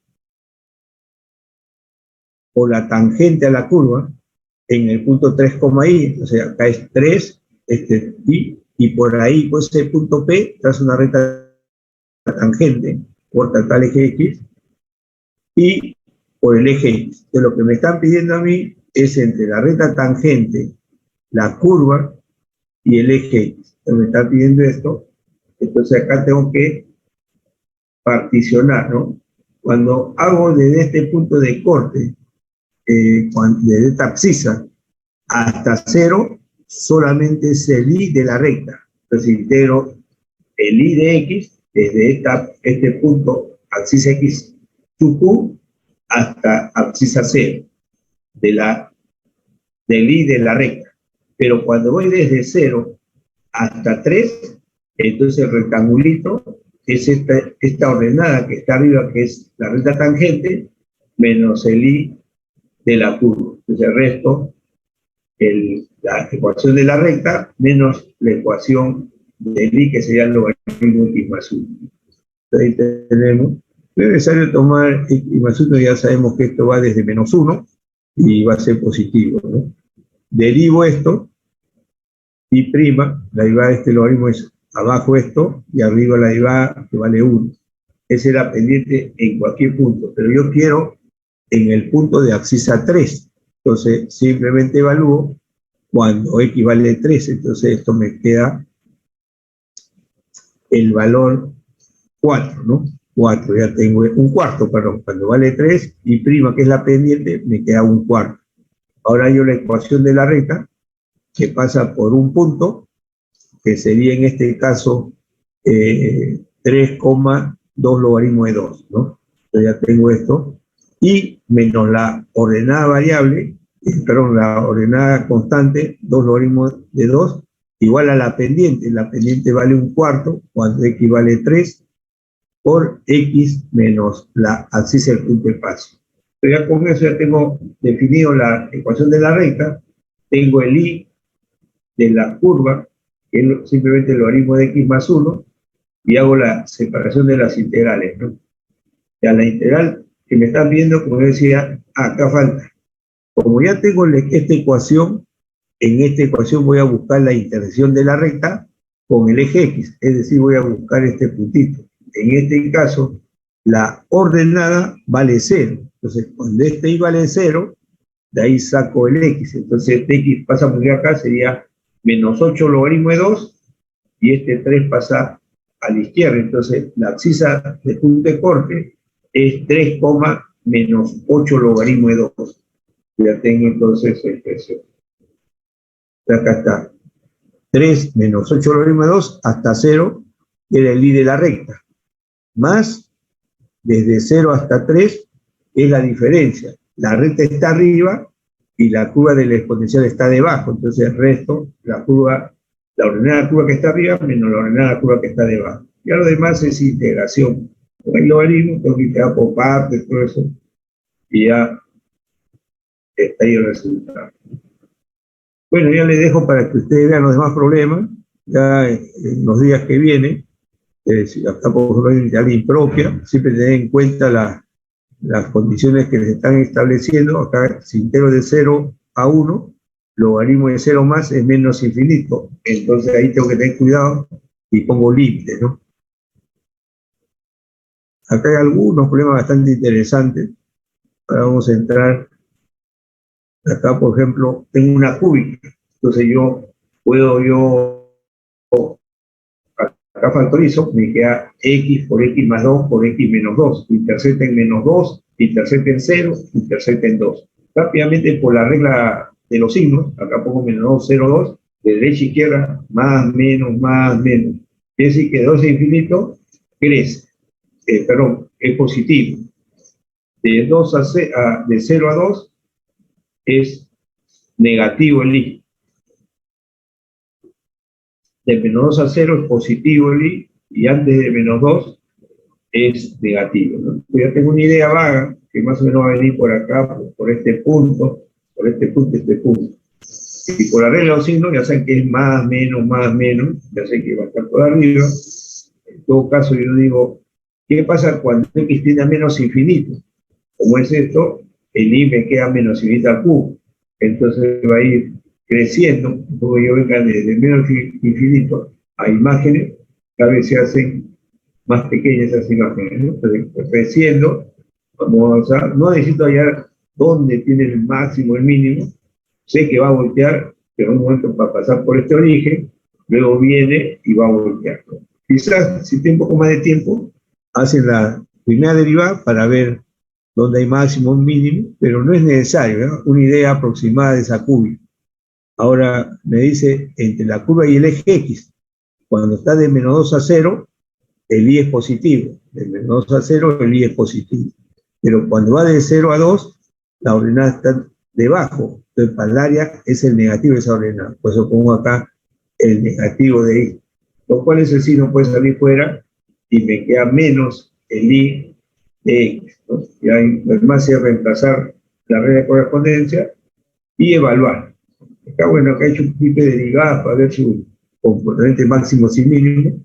o la tangente a la curva, en el punto 3, i, o sea, acá es 3, y por ahí, por ese punto P, traza una recta tangente, corta tal eje X, y por el eje X. Entonces, lo que me están pidiendo a mí es entre la recta tangente, la curva y el eje X. Entonces, me están pidiendo esto, entonces acá tengo que particionar, ¿no? Cuando hago desde este punto de corte, desde esta abscisa hasta 0, solamente es el i de la recta. Entonces integro el i de x desde este punto, abscisa x sub q, hasta abscisa 0, del i de la recta. Pero cuando voy desde 0 hasta 3, entonces el rectangulito es esta ordenada que está arriba, que es la recta tangente, menos el i de la curva. Entonces el resto, la ecuación de la recta menos la ecuación del i, que sería el logaritmo x más 1. Entonces ahí tenemos, no es necesario tomar x más 1, ya sabemos que esto va desde menos 1 y va a ser positivo, ¿no? Derivo esto, y prima, la derivada de este logaritmo es abajo esto, y arriba la derivada que vale 1. Esa era pendiente en cualquier punto, pero yo quiero en el punto de abscisa 3. Entonces simplemente evalúo cuando x vale 3, entonces esto me queda el valor 4, ¿no? 4, ya tengo un cuarto, perdón, cuando vale 3 y prima, que es la pendiente, me queda un cuarto. Ahora yo la ecuación de la recta, que pasa por un punto, que sería en este caso 3,2 logaritmo de 2, ¿no? Entonces ya tengo esto, y menos la ordenada variable, perdón, la ordenada constante, 2 logaritmos de 2, igual a la pendiente vale un cuarto, cuando x vale 3, por x menos la abscisa del punto de paso. Entonces ya con eso ya tengo definido la ecuación de la recta, tengo el i de la curva, que es simplemente el logaritmo de x más 1, y hago la separación de las integrales, ¿no? Ya la integral que me están viendo, como decía, acá falta. Como ya tengo esta ecuación, en esta ecuación voy a buscar la intersección de la recta con el eje X, es decir, voy a buscar este puntito. En este caso, la ordenada vale 0. Entonces, cuando este Y vale 0, de ahí saco el X. Entonces, este X pasa por acá, sería menos 8 logaritmo de 2, y este 3 pasa a la izquierda. Entonces, la abscisa de punto de corte es 3, menos 8 logaritmo de 2. Ya tengo entonces la expresión. Acá está. 3 menos 8 logaritmo de 2 hasta 0, que era el I de la recta. Más, desde 0 hasta 3, es la diferencia. La recta está arriba y la curva de la exponencial está debajo. Entonces, el resto, la ordenada curva que está arriba menos la ordenada curva que está debajo. Ya lo demás es integración. Con el logaritmo tengo que integrar por partes, todo eso, y ya está ahí el resultado. Bueno, ya le dejo para que ustedes vean los demás problemas, ya en los días que vienen. Acá por ejemplo hay unidad impropia, siempre tener en cuenta las condiciones que les están estableciendo. Acá, si integro de 0 a 1, logaritmo de 0 más es menos infinito. Entonces ahí tengo que tener cuidado y pongo límite, ¿no? Acá hay algunos problemas bastante interesantes. Ahora vamos a entrar. Acá, por ejemplo, tengo una cúbica. Entonces acá factorizo, me queda x por x más 2 por x menos 2. Intersecta en menos 2, intersecta en 0, intersecta en 2. Rápidamente, por la regla de los signos, acá pongo menos 2, 0, 2, de derecha a izquierda, más, menos. Quiere decir que 2 es infinito, crece. Es positivo. De 0 a 2 es negativo el I. De menos 2 a 0 es positivo el I, y antes de menos 2 es negativo, ¿no? Yo ya tengo una idea vaga, que más o menos va a venir por acá, por este punto, este punto. Y por la regla de los signos, ya saben que es más, menos, ya sé que va a estar por arriba. En todo caso, yo digo, ¿qué pasa cuando x tiende a menos infinito? Como es esto, el I me queda menos infinito al cubo. Entonces va a ir creciendo, como yo venga desde menos infinito a imágenes, cada vez se hacen más pequeñas esas imágenes, ¿no? Entonces, creciendo, no necesito hallar dónde tiene el máximo, el mínimo, sé que va a voltear, pero en un momento va a pasar por este origen, luego viene y va a voltear, ¿no? Quizás, si tiene un poco más de tiempo, hacen la primera derivada para ver dónde hay máximo, mínimo, pero no es necesario, ¿no? Una idea aproximada de esa curva. Ahora me dice, entre la curva y el eje X, cuando está de menos 2 a 0, el I es positivo. De menos 2 a 0, el I es positivo. Pero cuando va de 0 a 2, la ordenada está debajo. Entonces, para el área es el negativo de esa ordenada. Por eso pongo acá el negativo de I. Lo cual ese signo puede salir fuera y me queda menos el I de X, ¿no? Y ahí lo demás es reemplazar la regla de correspondencia y evaluar. Acá, bueno, acá he hecho un poquito de derivadas para ver su comportamiento máximo y mínimo,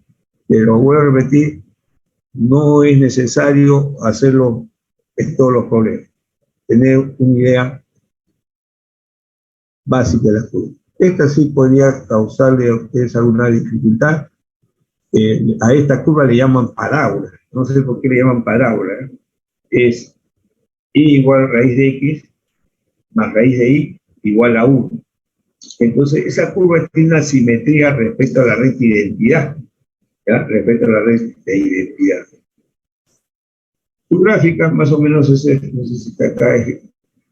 pero voy a repetir, no es necesario hacerlo en todos los problemas. Tener una idea básica de la curva. Esta sí podría causarle a ustedes alguna dificultad. A esta curva le llaman parábola. No sé por qué le llaman parábola, ¿eh? Es I igual raíz de X más raíz de Y igual a 1. Entonces, esa curva tiene una simetría respecto a la recta de identidad. ¿Ya? Respecto a la recta de identidad. Su gráfica, más o menos, no sé si está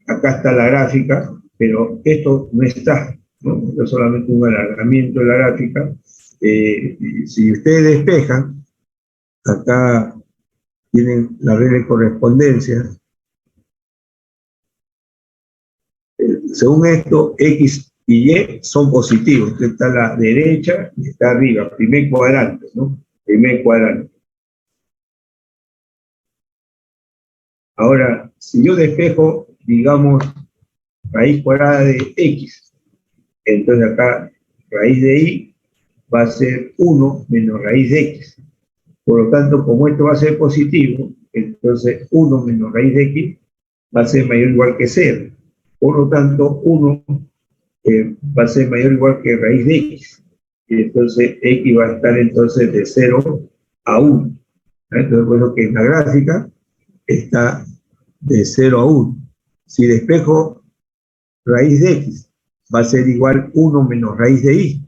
acá está la gráfica, pero esto no está, ¿no? Esto es solamente un alargamiento de la gráfica. Si ustedes despejan, acá tienen la regla de correspondencia. Según esto, X y Y son positivos. Entonces está a la derecha y está arriba, primer cuadrante, ¿no? Primer cuadrante. Ahora, si yo despejo, digamos, raíz cuadrada de X, entonces acá raíz de Y va a ser 1 menos raíz de X. Por lo tanto, como esto va a ser positivo, entonces 1 menos raíz de x va a ser mayor o igual que 0. Por lo tanto, 1 va a ser mayor o igual que raíz de x. Y entonces x va a estar entonces de 0 a 1. Entonces, bueno, que en la gráfica está de 0 a 1. Si despejo raíz de x, va a ser igual 1 menos raíz de y.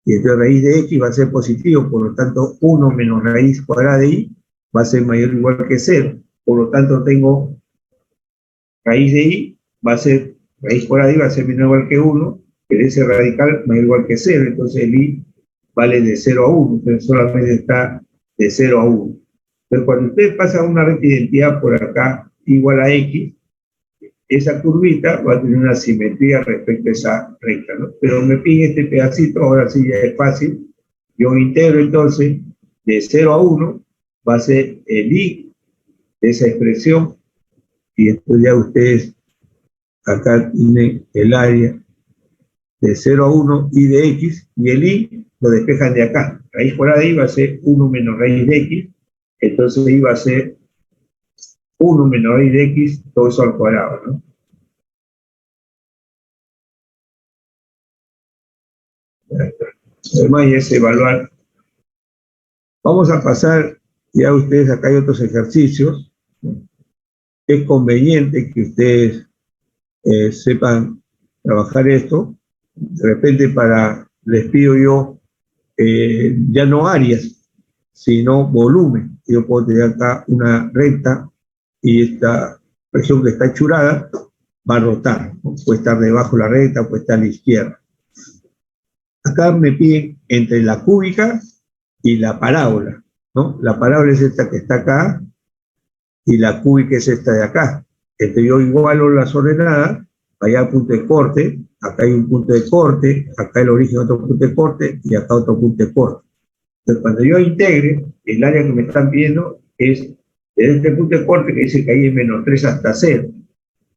Y entonces raíz de x va a ser positivo, por lo tanto 1 menos raíz cuadrada de y va a ser mayor o igual que 0. Por lo tanto tengo raíz de y, va a ser, raíz cuadrada de y va a ser menor o igual que 1, pero ese radical mayor o igual que 0, entonces el y vale de 0 a 1, entonces solamente está de 0 a 1. Entonces cuando usted pasa una recta de identidad por acá igual a x, esa curvita va a tener una simetría respecto a esa recta, ¿no? Pero me pide este pedacito, ahora sí ya es fácil. Yo integro entonces de 0 a 1, va a ser el y de esa expresión, y entonces ya ustedes acá tienen el área de 0 a 1 y de x, y el y lo despejan de acá. Raíz cuadrada de y va a ser 1 menos raíz de x, entonces y va a ser 1 menos raíz de x, todo eso al cuadrado, ¿no? Además ya es evaluar. Vamos a pasar, ya ustedes, acá hay otros ejercicios. Es conveniente que ustedes sepan trabajar esto. De repente les pido yo, ya no áreas, sino volumen. Yo puedo tener acá una recta y esta región que está hechurada va a rotar, ¿no? Puede estar debajo de la recta, puede estar a la izquierda. Acá me piden entre la cúbica y la parábola, ¿no? La parábola es esta que está acá y la cúbica es esta de acá. Entonces yo igualo las ordenadas, allá hay punto de corte, acá hay un punto de corte, acá el origen otro punto de corte y acá otro punto de corte. Entonces cuando yo integre, el área que me están pidiendo es desde este punto de corte que dice que ahí es menos 3 hasta 0.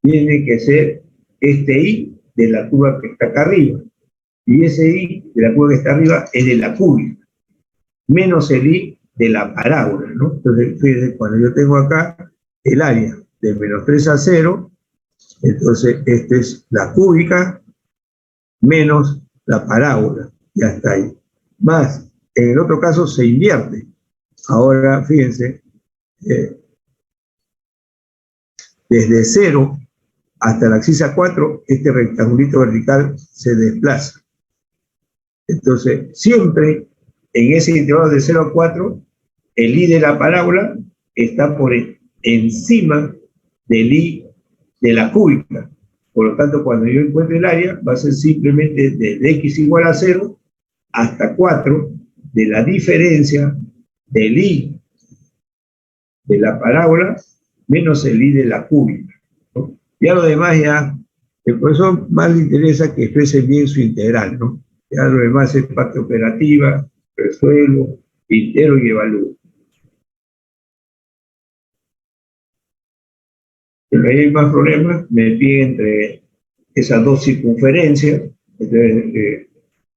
Tiene que ser este y de la curva que está acá arriba. Y ese y de la curva que está arriba es de la cúbica, menos el y de la parábola, ¿no? Entonces, fíjense, cuando yo tengo acá el área de menos 3 a 0, entonces esta es la cúbica menos la parábola, ya está ahí. Más, en el otro caso se invierte. Ahora, fíjense, desde 0 hasta la abscisa 4, este rectangulito vertical se desplaza. Entonces, siempre en ese intervalo de 0 a 4, el i de la parábola está por encima del i de la cúbica. Por lo tanto, cuando yo encuentre el área, va a ser simplemente desde x igual a 0 hasta 4 de la diferencia del i de la parábola menos el i de la cúbica, ¿no? Ya lo demás ya, el profesor más le interesa que exprese bien su integral, ¿no? Ya lo demás es parte operativa, resuelvo, integro y evalúo. Pero hay más problemas, me piden entre esas dos circunferencias, entonces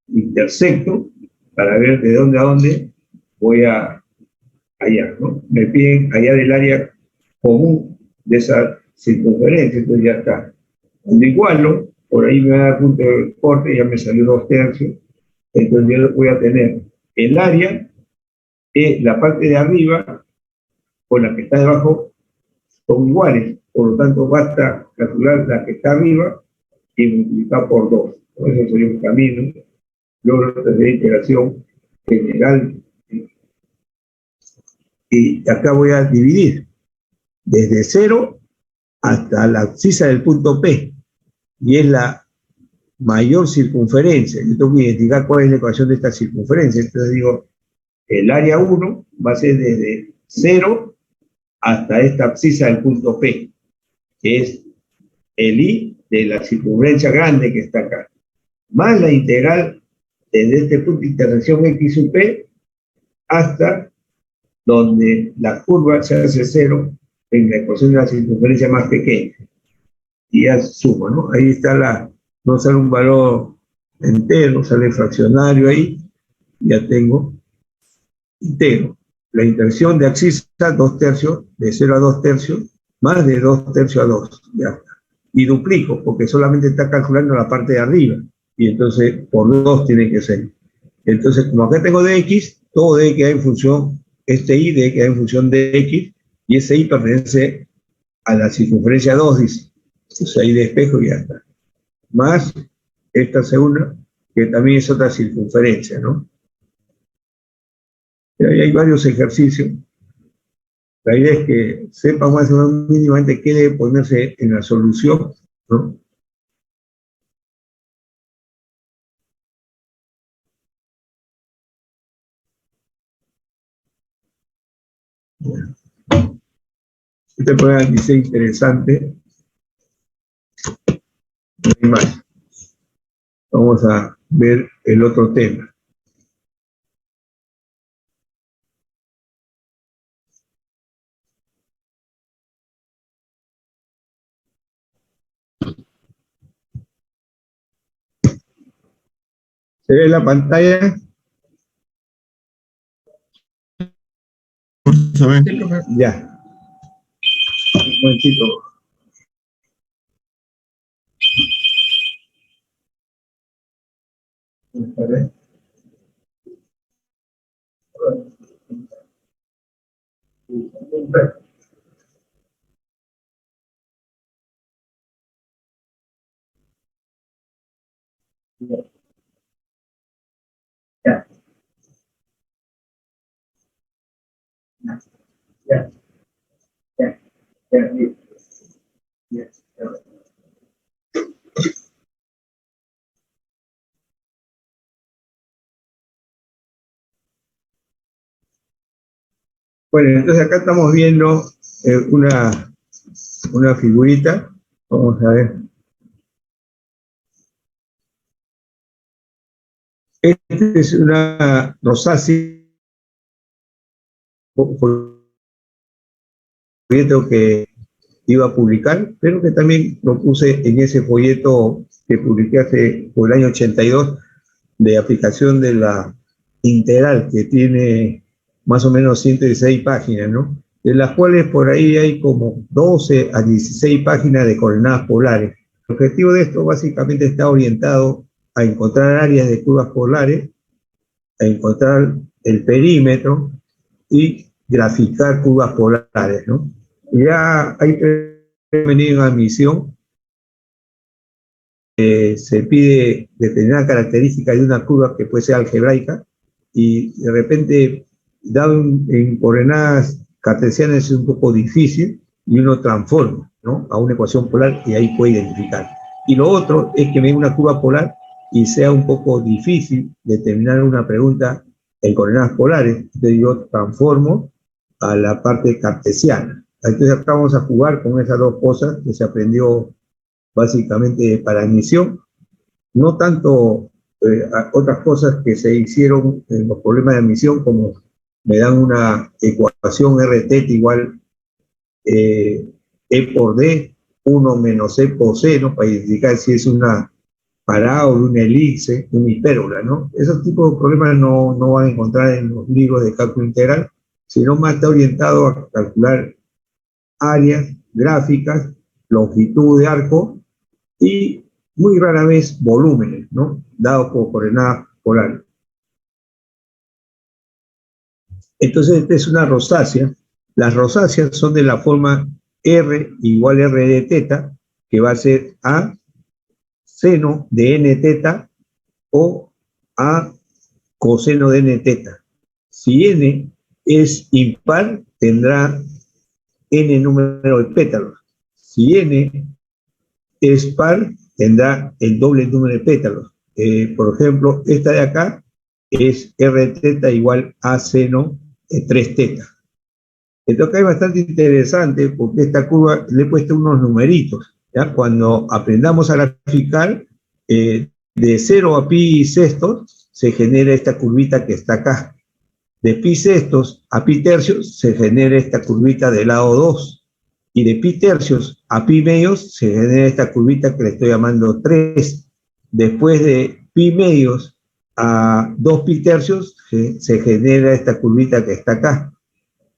intersecto para ver de dónde a dónde voy a hallar, ¿no? Me piden hallar el área común de esa circunferencia, entonces ya está. Cuando igualo, por ahí me va a dar punto de corte, ya me salió 2/3, entonces yo voy a tener el área, la parte de arriba con la que está debajo son iguales, por lo tanto basta calcular la que está arriba y multiplicar por 2. Eso sería un camino. Luego tendré integración general. Y acá voy a dividir desde 0 hasta la abscisa del punto P, y es la mayor circunferencia. Yo tengo que identificar cuál es la ecuación de esta circunferencia. Entonces digo, el área 1 va a ser desde 0 hasta esta abscisa del punto P, que es el i de la circunferencia grande que está acá, más la integral desde este punto de intersección x sub p hasta donde la curva se hace 0 en la ecuación de la circunferencia más pequeña. Y ya sumo, ¿no? Ahí está no sale un valor entero, sale fraccionario ahí, ya tengo integro. la interacción de abscisa 2/3, de 0 a 2/3, más de 2/3 a 2, ya está. Y duplico, porque solamente está calculando la parte de arriba, y entonces por 2 tiene que ser. Entonces, como acá tengo dx, todo debe quedar en función, este y debe quedar en función de x, y ese y pertenece a la circunferencia 2, dice. Entonces ahí despejo y ya está. Más esta segunda, que también es otra circunferencia, ¿no? Y ahí hay varios ejercicios. La idea es que sepa más o menos mínimamente qué debe ponerse en la solución, ¿no? Este puede ser interesante. No hay más. Vamos a ver el otro tema. ¿Se ve la pantalla? Ya. Un momentito. Ya. Ya. Ya. Ya. Ya. Bueno, entonces acá estamos viendo una figurita. Vamos a ver. Esta es una rosácea, folleto que iba a publicar, pero que también lo puse en ese folleto que publiqué hace por el año 82 de aplicación de la integral, que tiene más o menos 116 páginas, ¿no? De las cuales por ahí hay como 12 a 16 páginas de coordenadas polares. El objetivo de esto básicamente está orientado a encontrar áreas de curvas polares, a encontrar el perímetro y graficar curvas polares, ¿no? Ya hay venido en admisión, se pide determinada característica de una curva que puede ser algebraica, y de repente, dado en coordenadas cartesianas es un poco difícil, y uno transforma, ¿no?, a una ecuación polar y ahí puede identificar. Y lo otro es que me dé una curva polar y sea un poco difícil determinar una pregunta en coordenadas polares, entonces yo transformo a la parte cartesiana. Entonces acá vamos a jugar con esas dos cosas que se aprendió básicamente para admisión, no tanto otras cosas que se hicieron en los problemas de admisión, como me dan una ecuación RT igual E por D, 1 menos E por C, ¿no?, para identificar si es una parábola, una elipse, una hipérbola, ¿no? Esos tipos de problemas no van a encontrar en los libros de cálculo integral, sino más está orientado a calcular áreas, gráficas, longitud de arco y muy rara vez volúmenes, ¿no?, dados por coordenadas polares. Entonces, esta es una rosácea. Las rosáceas son de la forma R igual R de teta, que va a ser A seno de n teta o A coseno de n teta. Si n es impar, tendrá n número de pétalos. Si n es par, tendrá el doble número de pétalos. Por ejemplo, esta de acá es R teta igual a seno de 3 teta. Entonces acá es bastante interesante porque esta curva le he puesto unos numeritos, ¿ya? Cuando aprendamos a graficar, de 0 a pi sextos se genera esta curvita que está acá. De pi sextos a pi tercios se genera esta curvita del lado 2. Y de pi tercios a pi medios se genera esta curvita que le estoy llamando 3. Después de pi medios a 2 pi tercios se genera esta curvita que está acá.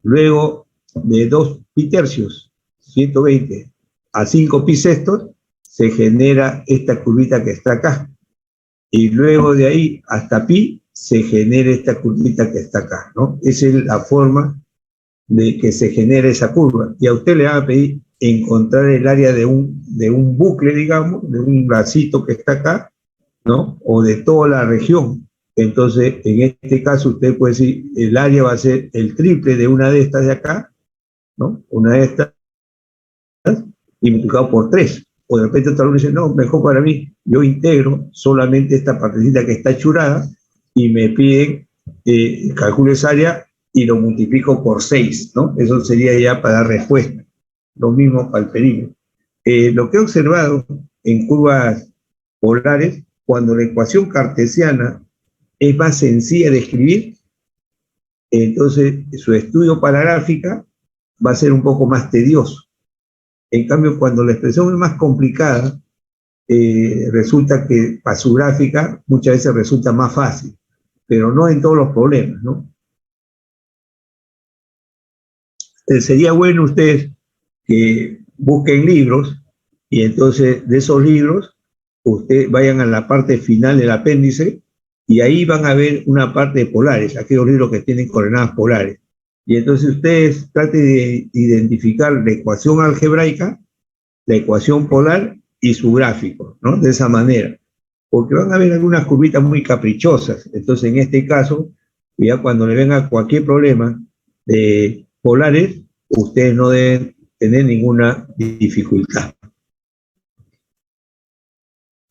Luego de 2 pi tercios, 120, a 5 pi sextos, se genera esta curvita que está acá. Y luego de ahí hasta pi se genera esta curvita que está acá, ¿no? Esa es la forma de que se genere esa curva. Y a usted le van a pedir encontrar el área de un bucle, digamos, de un bracito que está acá, ¿no? O de toda la región. Entonces, en este caso, usted puede decir, el área va a ser el triple de una de estas de acá, ¿no? Una de estas, y multiplicado por 3. O de repente otro alumno dice, no, mejor para mí, yo integro solamente esta partecita que está churada y me piden calculo esa área y lo multiplico por 6, ¿no? Eso sería ya para dar respuesta. Lo mismo para el perímetro. Lo que he observado en curvas polares, cuando la ecuación cartesiana es más sencilla de escribir, entonces su estudio para gráfica va a ser un poco más tedioso. En cambio, cuando la expresión es más complicada, resulta que para su gráfica muchas veces resulta más fácil, pero no en todos los problemas, ¿no? Sería bueno ustedes que busquen libros y entonces de esos libros ustedes vayan a la parte final del apéndice y ahí van a ver una parte de polares, aquellos libros que tienen coordenadas polares. Y entonces ustedes traten de identificar la ecuación algebraica, la ecuación polar y su gráfico, ¿no? De esa manera. Porque van a haber algunas curvitas muy caprichosas. Entonces, en este caso, ya cuando le venga cualquier problema de polares, ustedes no deben tener ninguna dificultad.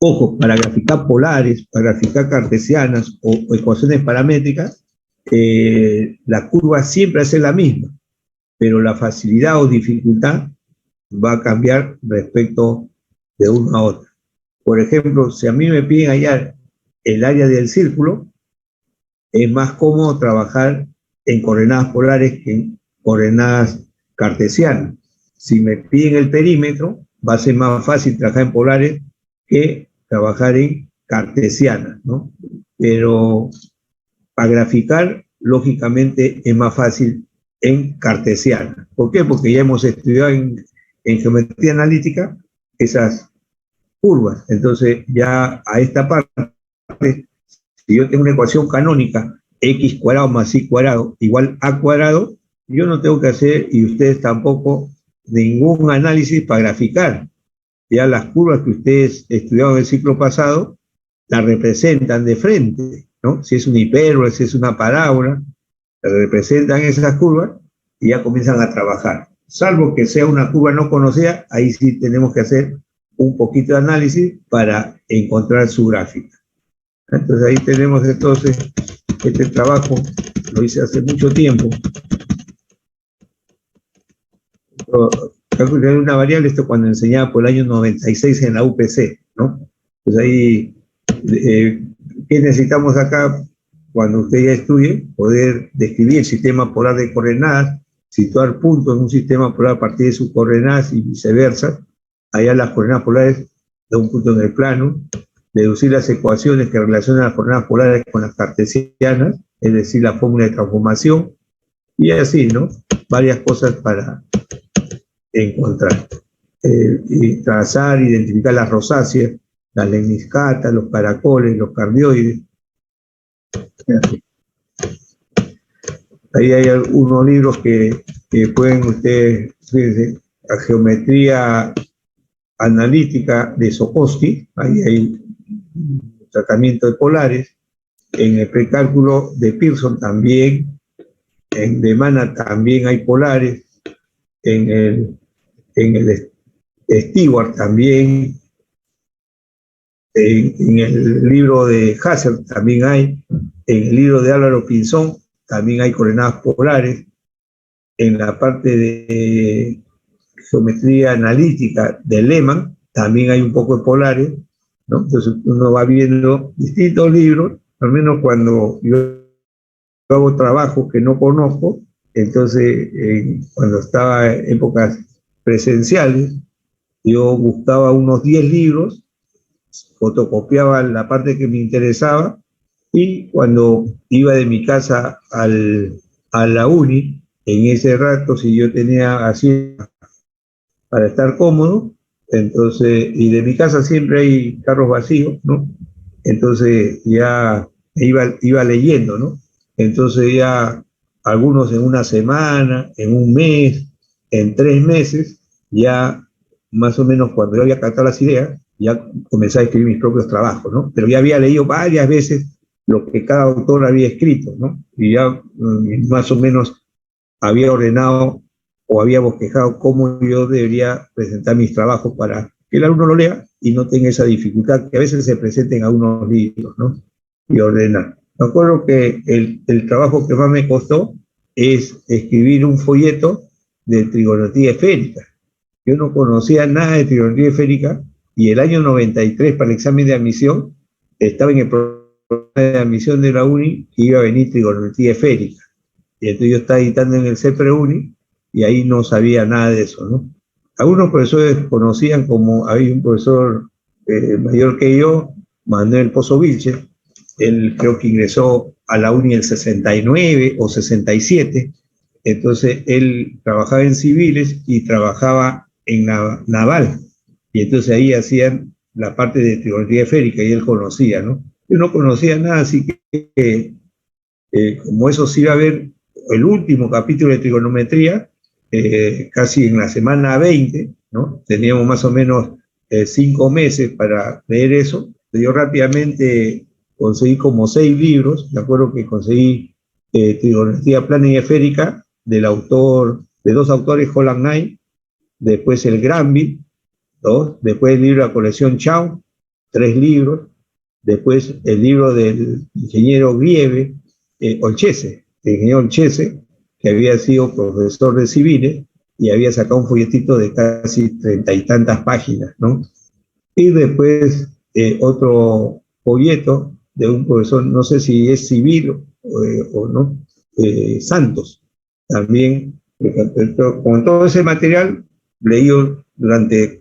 Ojo, para graficar polares, para graficar cartesianas o ecuaciones paramétricas, la curva siempre va a ser la misma, pero la facilidad o dificultad va a cambiar respecto de una a otra. Por ejemplo, si a mí me piden hallar el área del círculo, es más cómodo trabajar en coordenadas polares que en coordenadas cartesianas. Si me piden el perímetro, va a ser más fácil trabajar en polares que trabajar en cartesianas, ¿no? Pero para graficar, lógicamente, es más fácil en cartesiana. ¿Por qué? Porque ya hemos estudiado en geometría analítica esas curvas. Entonces, ya a esta parte, si yo tengo una ecuación canónica, x cuadrado más y cuadrado igual a cuadrado, yo no tengo que hacer, y ustedes tampoco, ningún análisis para graficar. Ya las curvas que ustedes estudiaron en el ciclo pasado, las representan de frente, ¿no? Si es una hipérbole, si es una parábola, representan esas curvas y ya comienzan a trabajar. Salvo que sea una curva no conocida, ahí sí tenemos que hacer un poquito de análisis para encontrar su gráfica. Entonces ahí tenemos entonces este trabajo, lo hice hace mucho tiempo. Calcular una variable, esto cuando enseñaba por el año 96 en la UPC, ¿no? Pues ahí, ¿qué necesitamos acá cuando usted ya estudie? Poder describir el sistema polar de coordenadas, situar puntos en un sistema polar a partir de sus coordenadas y viceversa, hallar las coordenadas polares de un punto en el plano, deducir las ecuaciones que relacionan las coordenadas polares con las cartesianas, es decir, la fórmula de transformación, y así, ¿no? Varias cosas para encontrar. Y trazar, identificar las rosáceas, las lemniscatas, los caracoles, los cardioides. Ahí hay algunos libros que pueden ustedes, fíjense, la geometría analítica de Sokowski, ahí hay tratamiento de polares, en el precálculo de Pearson también, en de Mana también hay polares, en el Stewart también, en el libro de Hassel también hay, en el libro de Álvaro Pinzón también hay coordenadas polares, en la parte de geometría analítica de Lehmann también hay un poco de polares, ¿no? Entonces uno va viendo distintos libros, al menos cuando yo hago trabajos que no conozco, entonces cuando estaba en épocas presenciales, yo buscaba unos 10 libros, fotocopiaba la parte que me interesaba y cuando iba de mi casa a la uni, en ese rato, si yo tenía así para estar cómodo, entonces, y de mi casa siempre hay carros vacíos, ¿no? Entonces ya iba leyendo, ¿no? Entonces ya algunos en una semana, en un mes, en 3 meses, ya más o menos cuando yo había captado las ideas, ya comencé a escribir mis propios trabajos, ¿no? Pero ya había leído varias veces lo que cada autor había escrito, ¿no? Y ya más o menos había ordenado o había bosquejado cómo yo debería presentar mis trabajos para que el alumno lo lea y no tenga esa dificultad que a veces se presenta en algunos libros, ¿no? Y ordenar. Me acuerdo que el trabajo que más me costó es escribir un folleto de trigonometría esférica. Yo no conocía nada de trigonometría esférica y el año 93 para el examen de admisión estaba en el programa de admisión de la UNI que iba a venir trigonometría esférica. Y entonces yo estaba editando en el CEPRE-UNI y ahí no sabía nada de eso, ¿no? Algunos profesores conocían, como había un profesor mayor que yo, Manuel Pozo Vilche, él creo que ingresó a la UNI en 69 o 67, entonces él trabajaba en civiles y trabajaba en naval, y entonces ahí hacían la parte de trigonometría esférica y él conocía, ¿no? Yo no conocía nada, así que como eso sí iba a haber el último capítulo de trigonometría, casi en la semana 20, ¿no? Teníamos más o menos 5 meses para leer eso. Yo rápidamente conseguí como 6 libros. Me acuerdo que conseguí Trigonometría plana y esférica de 2 autores, Holland Knight, después el Granville, 2, después el libro de la colección Chao, 3 libros, después el libro del ingeniero Grieve, Olchese, el ingeniero Olchese, que había sido profesor de civiles y había sacado un folletito de casi 30 y tantas páginas, ¿no? Y después otro folleto de un profesor, no sé si es civil o no, Santos. También, con todo ese material, leí durante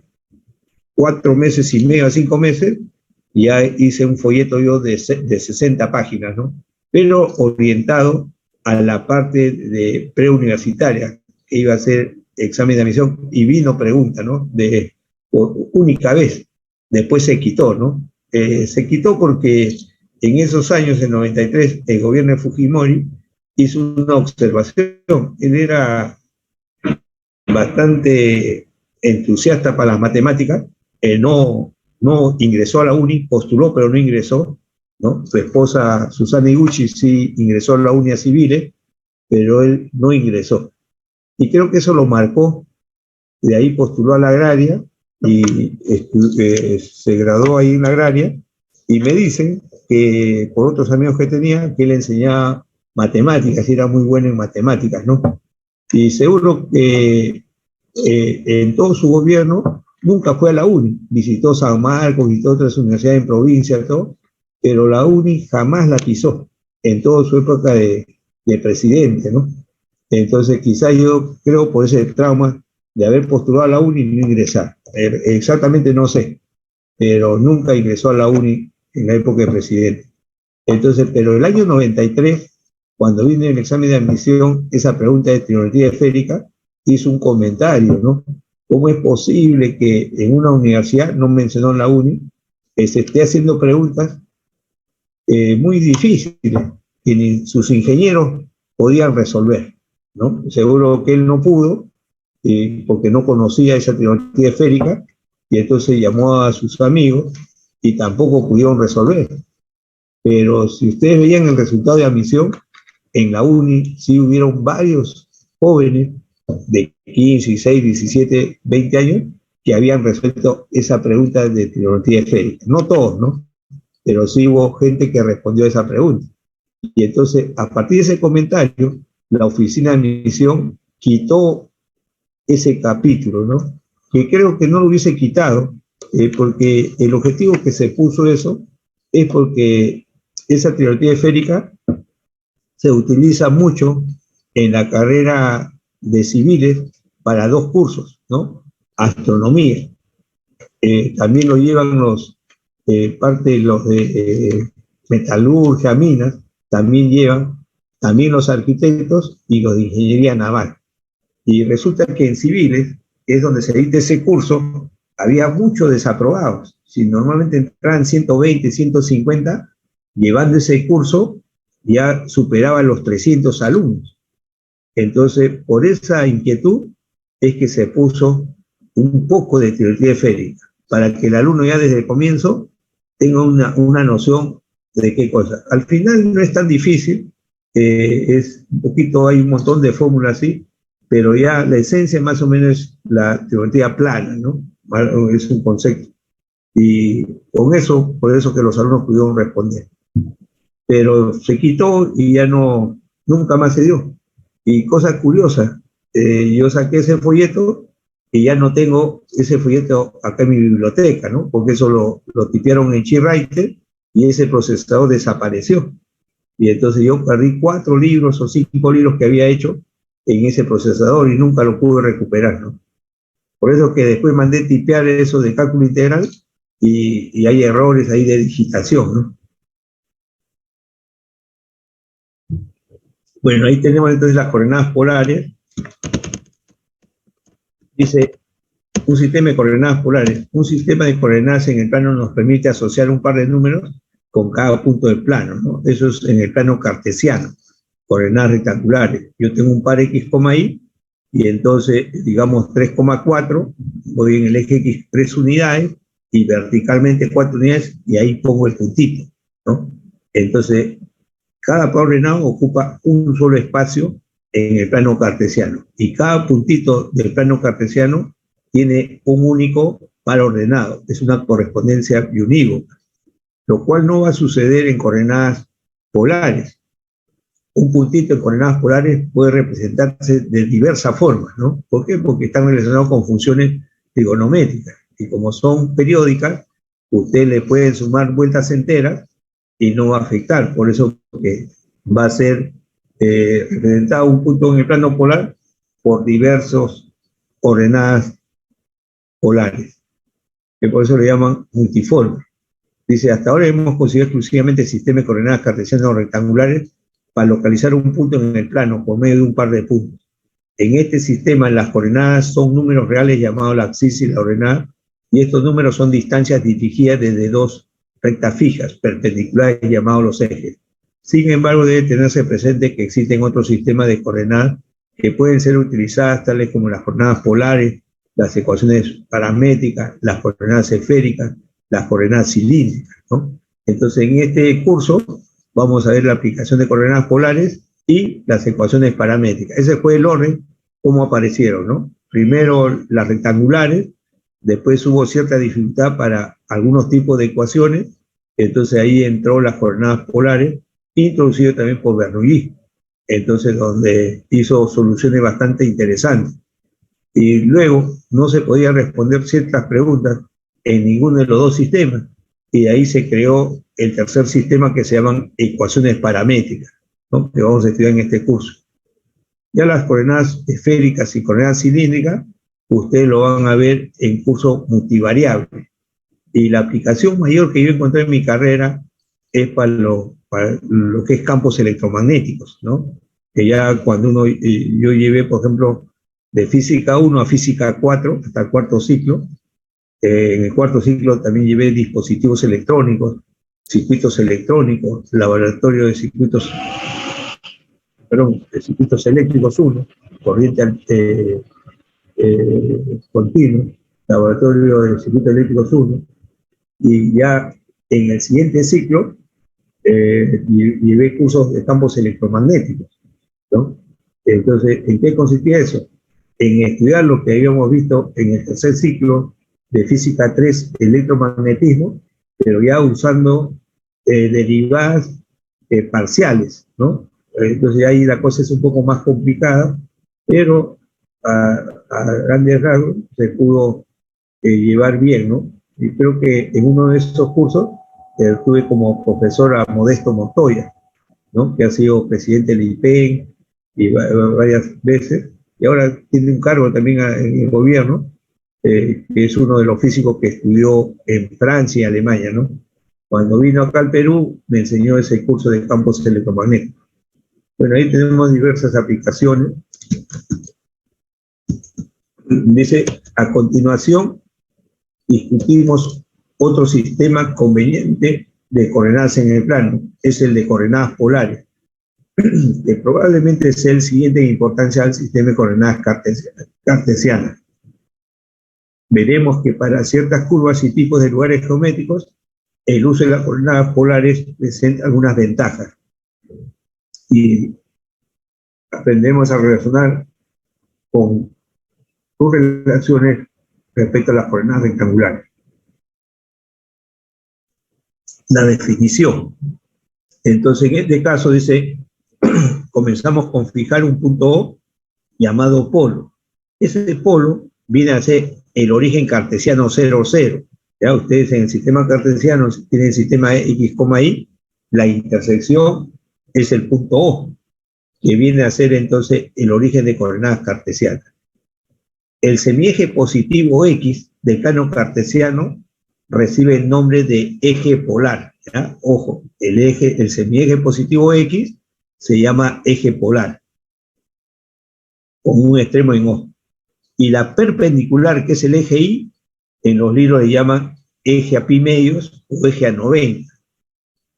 4 meses y medio a 5 meses, ya hice un folleto yo de 60 páginas, ¿no? Pero orientado a la parte de preuniversitaria, que iba a ser examen de admisión, y vino pregunta, ¿no? De única vez. Después se quitó, ¿no? Se quitó porque en esos años, en 93, el gobierno de Fujimori hizo una observación. Él era bastante entusiasta para las matemáticas, no ingresó a la UNI, postuló pero no ingresó, ¿no? Su esposa Susana Iguchi sí ingresó a la UNI a civiles, pero él no ingresó. Y creo que eso lo marcó, de ahí postuló a la agraria y se graduó ahí en la agraria, y me dicen que por otros amigos que tenía, que él enseñaba matemáticas y era muy bueno en matemáticas, ¿no? Y seguro que en todo su gobierno nunca fue a la UNI, visitó San Marcos, visitó otras universidades en provincia, todo, pero la UNI jamás la pisó en toda su época de presidente, ¿no? Entonces quizás yo creo por ese trauma de haber postulado a la UNI y no ingresar. Exactamente no sé, pero nunca ingresó a la UNI en la época de presidente. Entonces, pero el año 93, cuando vino el examen de admisión, esa pregunta de trigonometría esférica, hizo un comentario, ¿no? ¿Cómo es posible que en una universidad, no mencionó en la UNI, se esté haciendo preguntas muy difíciles que ni sus ingenieros podían resolver, ¿no? Seguro que él no pudo, porque no conocía esa trigonometría esférica, y entonces llamó a sus amigos y tampoco pudieron resolver. Pero si ustedes veían el resultado de admisión, en la UNI sí hubieron varios jóvenes de 15, 16, 17, 20 años que habían resuelto esa pregunta de trigonometría esférica. No todos, ¿no? Pero sí hubo gente que respondió a esa pregunta. Y entonces, a partir de ese comentario, la oficina de admisión quitó ese capítulo, ¿no? Que creo que no lo hubiese quitado, porque el objetivo que se puso eso es porque esa trigonometría esférica se utiliza mucho en la carrera de civiles para 2 cursos, ¿no? Astronomía. También lo llevan parte de los de metalurgia, minas, también llevan, también los arquitectos y los de ingeniería naval. Y resulta que en civiles, que es donde se dicta ese curso, había muchos desaprobados. Si normalmente entraban 120, 150, llevando ese curso ya superaban los 300 alumnos. Entonces, por esa inquietud es que se puso un poco de teoría esférica, para que el alumno ya desde el comienzo tenga una noción de qué cosa. Al final no es tan difícil, es un poquito, hay un montón de fórmulas así, pero ya la esencia más o menos es la teoría plana, ¿no? Es un concepto. Y con eso, por eso que los alumnos pudieron responder. Pero se quitó y ya no, nunca más se dio. Y cosa curiosa, yo saqué ese folleto y ya no tengo ese folleto acá en mi biblioteca, ¿no? Porque eso lo tipearon en Chewriter y ese procesador desapareció. Y entonces yo perdí 4 libros o 5 libros que había hecho en ese procesador y nunca lo pude recuperar, ¿no? Por eso que después mandé tipear eso de cálculo integral y hay errores ahí de digitación, ¿no? Bueno, ahí tenemos entonces las coordenadas polares. Dice, un sistema de coordenadas polares. Un sistema de coordenadas en el plano nos permite asociar un par de números con cada punto del plano, ¿no? Eso es en el plano cartesiano, coordenadas rectangulares. Yo tengo un par X, Y, y entonces, digamos, 3,4, voy en el eje X 3 unidades, y verticalmente 4 unidades, y ahí pongo el puntito, ¿no? Entonces, cada par ordenado ocupa un solo espacio en el plano cartesiano, y cada puntito del plano cartesiano tiene un único par ordenado, es una correspondencia unívoca, lo cual no va a suceder en coordenadas polares. Un puntito en coordenadas polares puede representarse de diversas formas, ¿no? ¿Por qué? Porque están relacionados con funciones trigonométricas, y como son periódicas, usted le puede sumar vueltas enteras y no va a afectar, por eso que va a ser representado un punto en el plano polar por diversos coordenadas polares, que por eso le llaman multiforme. Dice, hasta ahora hemos conseguido exclusivamente el sistema de coordenadas cartesianas rectangulares para localizar un punto en el plano por medio de un par de puntos. En este sistema, las coordenadas son números reales llamados la abscisa y la ordenada, y estos números son distancias dirigidas desde dos rectas fijas, perpendiculares, llamados los ejes. Sin embargo, debe tenerse presente que existen otros sistemas de coordenadas que pueden ser utilizadas, tales como las coordenadas polares, las ecuaciones paramétricas, las coordenadas esféricas, las coordenadas cilíndricas, ¿no? Entonces, en este curso vamos a ver la aplicación de coordenadas polares y las ecuaciones paramétricas. Ese fue el orden, cómo aparecieron, ¿no? Primero las rectangulares, después hubo cierta dificultad para algunos tipos de ecuaciones, entonces ahí entró las coordenadas polares, introducido también por Bernoulli, entonces donde hizo soluciones bastante interesantes. Y luego no se podía responder ciertas preguntas en ninguno de los dos sistemas, y ahí se creó el tercer sistema que se llaman ecuaciones paramétricas, ¿no? Que vamos a estudiar en este curso. Ya las coordenadas esféricas y coordenadas cilíndricas, ustedes lo van a ver en curso multivariable. Y la aplicación mayor que yo encontré en mi carrera es para lo que es campos electromagnéticos, ¿no? Que ya cuando yo llevé, por ejemplo, de física 1 a física 4, hasta el cuarto ciclo. En el cuarto ciclo también llevé dispositivos electrónicos, circuitos electrónicos, laboratorio de circuitos eléctricos 1, corriente continua, laboratorio de circuitos eléctricos 1, y ya en el siguiente ciclo llevé cursos de campos electromagnéticos, ¿no? Entonces, ¿en qué consistía eso? En estudiar lo que habíamos visto en el tercer ciclo de física 3, electromagnetismo, pero ya usando derivadas parciales, ¿no? Entonces ahí la cosa es un poco más complicada, pero a grandes rasgos se pudo llevar bien, ¿no? Y creo que en uno de esos cursos tuve como profesor a Modesto Montoya, ¿no? Que ha sido presidente del IPEN y varias veces, y ahora tiene un cargo también en el gobierno, que es uno de los físicos que estudió en Francia y Alemania, ¿no? Cuando vino acá al Perú, me enseñó ese curso de campos electromagnéticos. Bueno, ahí tenemos diversas aplicaciones. Dice, a continuación, discutimos otro sistema conveniente de coordenadas en el plano, es el de coordenadas polares, que probablemente sea el siguiente en importancia al sistema de coordenadas cartesianas. Veremos que para ciertas curvas y tipos de lugares geométricos, el uso de las coordenadas polares presenta algunas ventajas. Y aprendemos a relacionar con sus relaciones respecto a las coordenadas rectangulares. La definición. Entonces, en este caso dice, comenzamos con fijar un punto O llamado polo. Ese polo viene a ser el origen cartesiano 0, 0. ¿Ya? Ustedes en el sistema cartesiano tienen el sistema X, Y, la intersección es el punto O, que viene a ser entonces el origen de coordenadas cartesianas. El semieje positivo X del plano cartesiano recibe el nombre de eje polar. ¿Ya? Ojo, el semieje positivo X se llama eje polar, con un extremo en O. Y la perpendicular, que es el eje Y, en los libros le llaman eje a pi medios o eje a 90.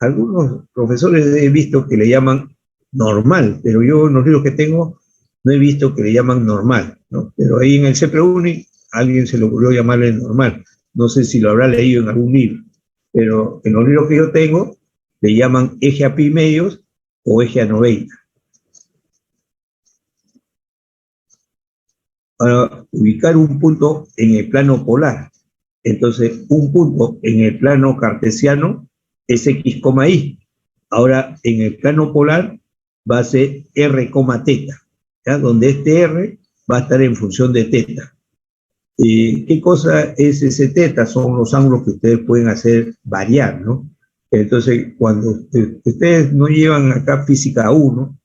Algunos profesores he visto que le llaman normal, pero yo en los libros que tengo no he visto que le llaman normal, ¿no? Pero ahí en el CPUNI alguien se le ocurrió llamarle normal. No sé si lo habrá leído en algún libro, pero en los libros que yo tengo le llaman eje a pi medios o eje a 90. Para ubicar un punto en el plano polar. Entonces, un punto en el plano cartesiano es X, Y. Ahora, en el plano polar va a ser R, teta, ¿ya? Donde este R va a estar en función de teta. ¿Qué cosa es ese teta? Son los ángulos que ustedes pueden hacer variar, ¿no? Entonces, cuando ustedes no llevan acá física 1,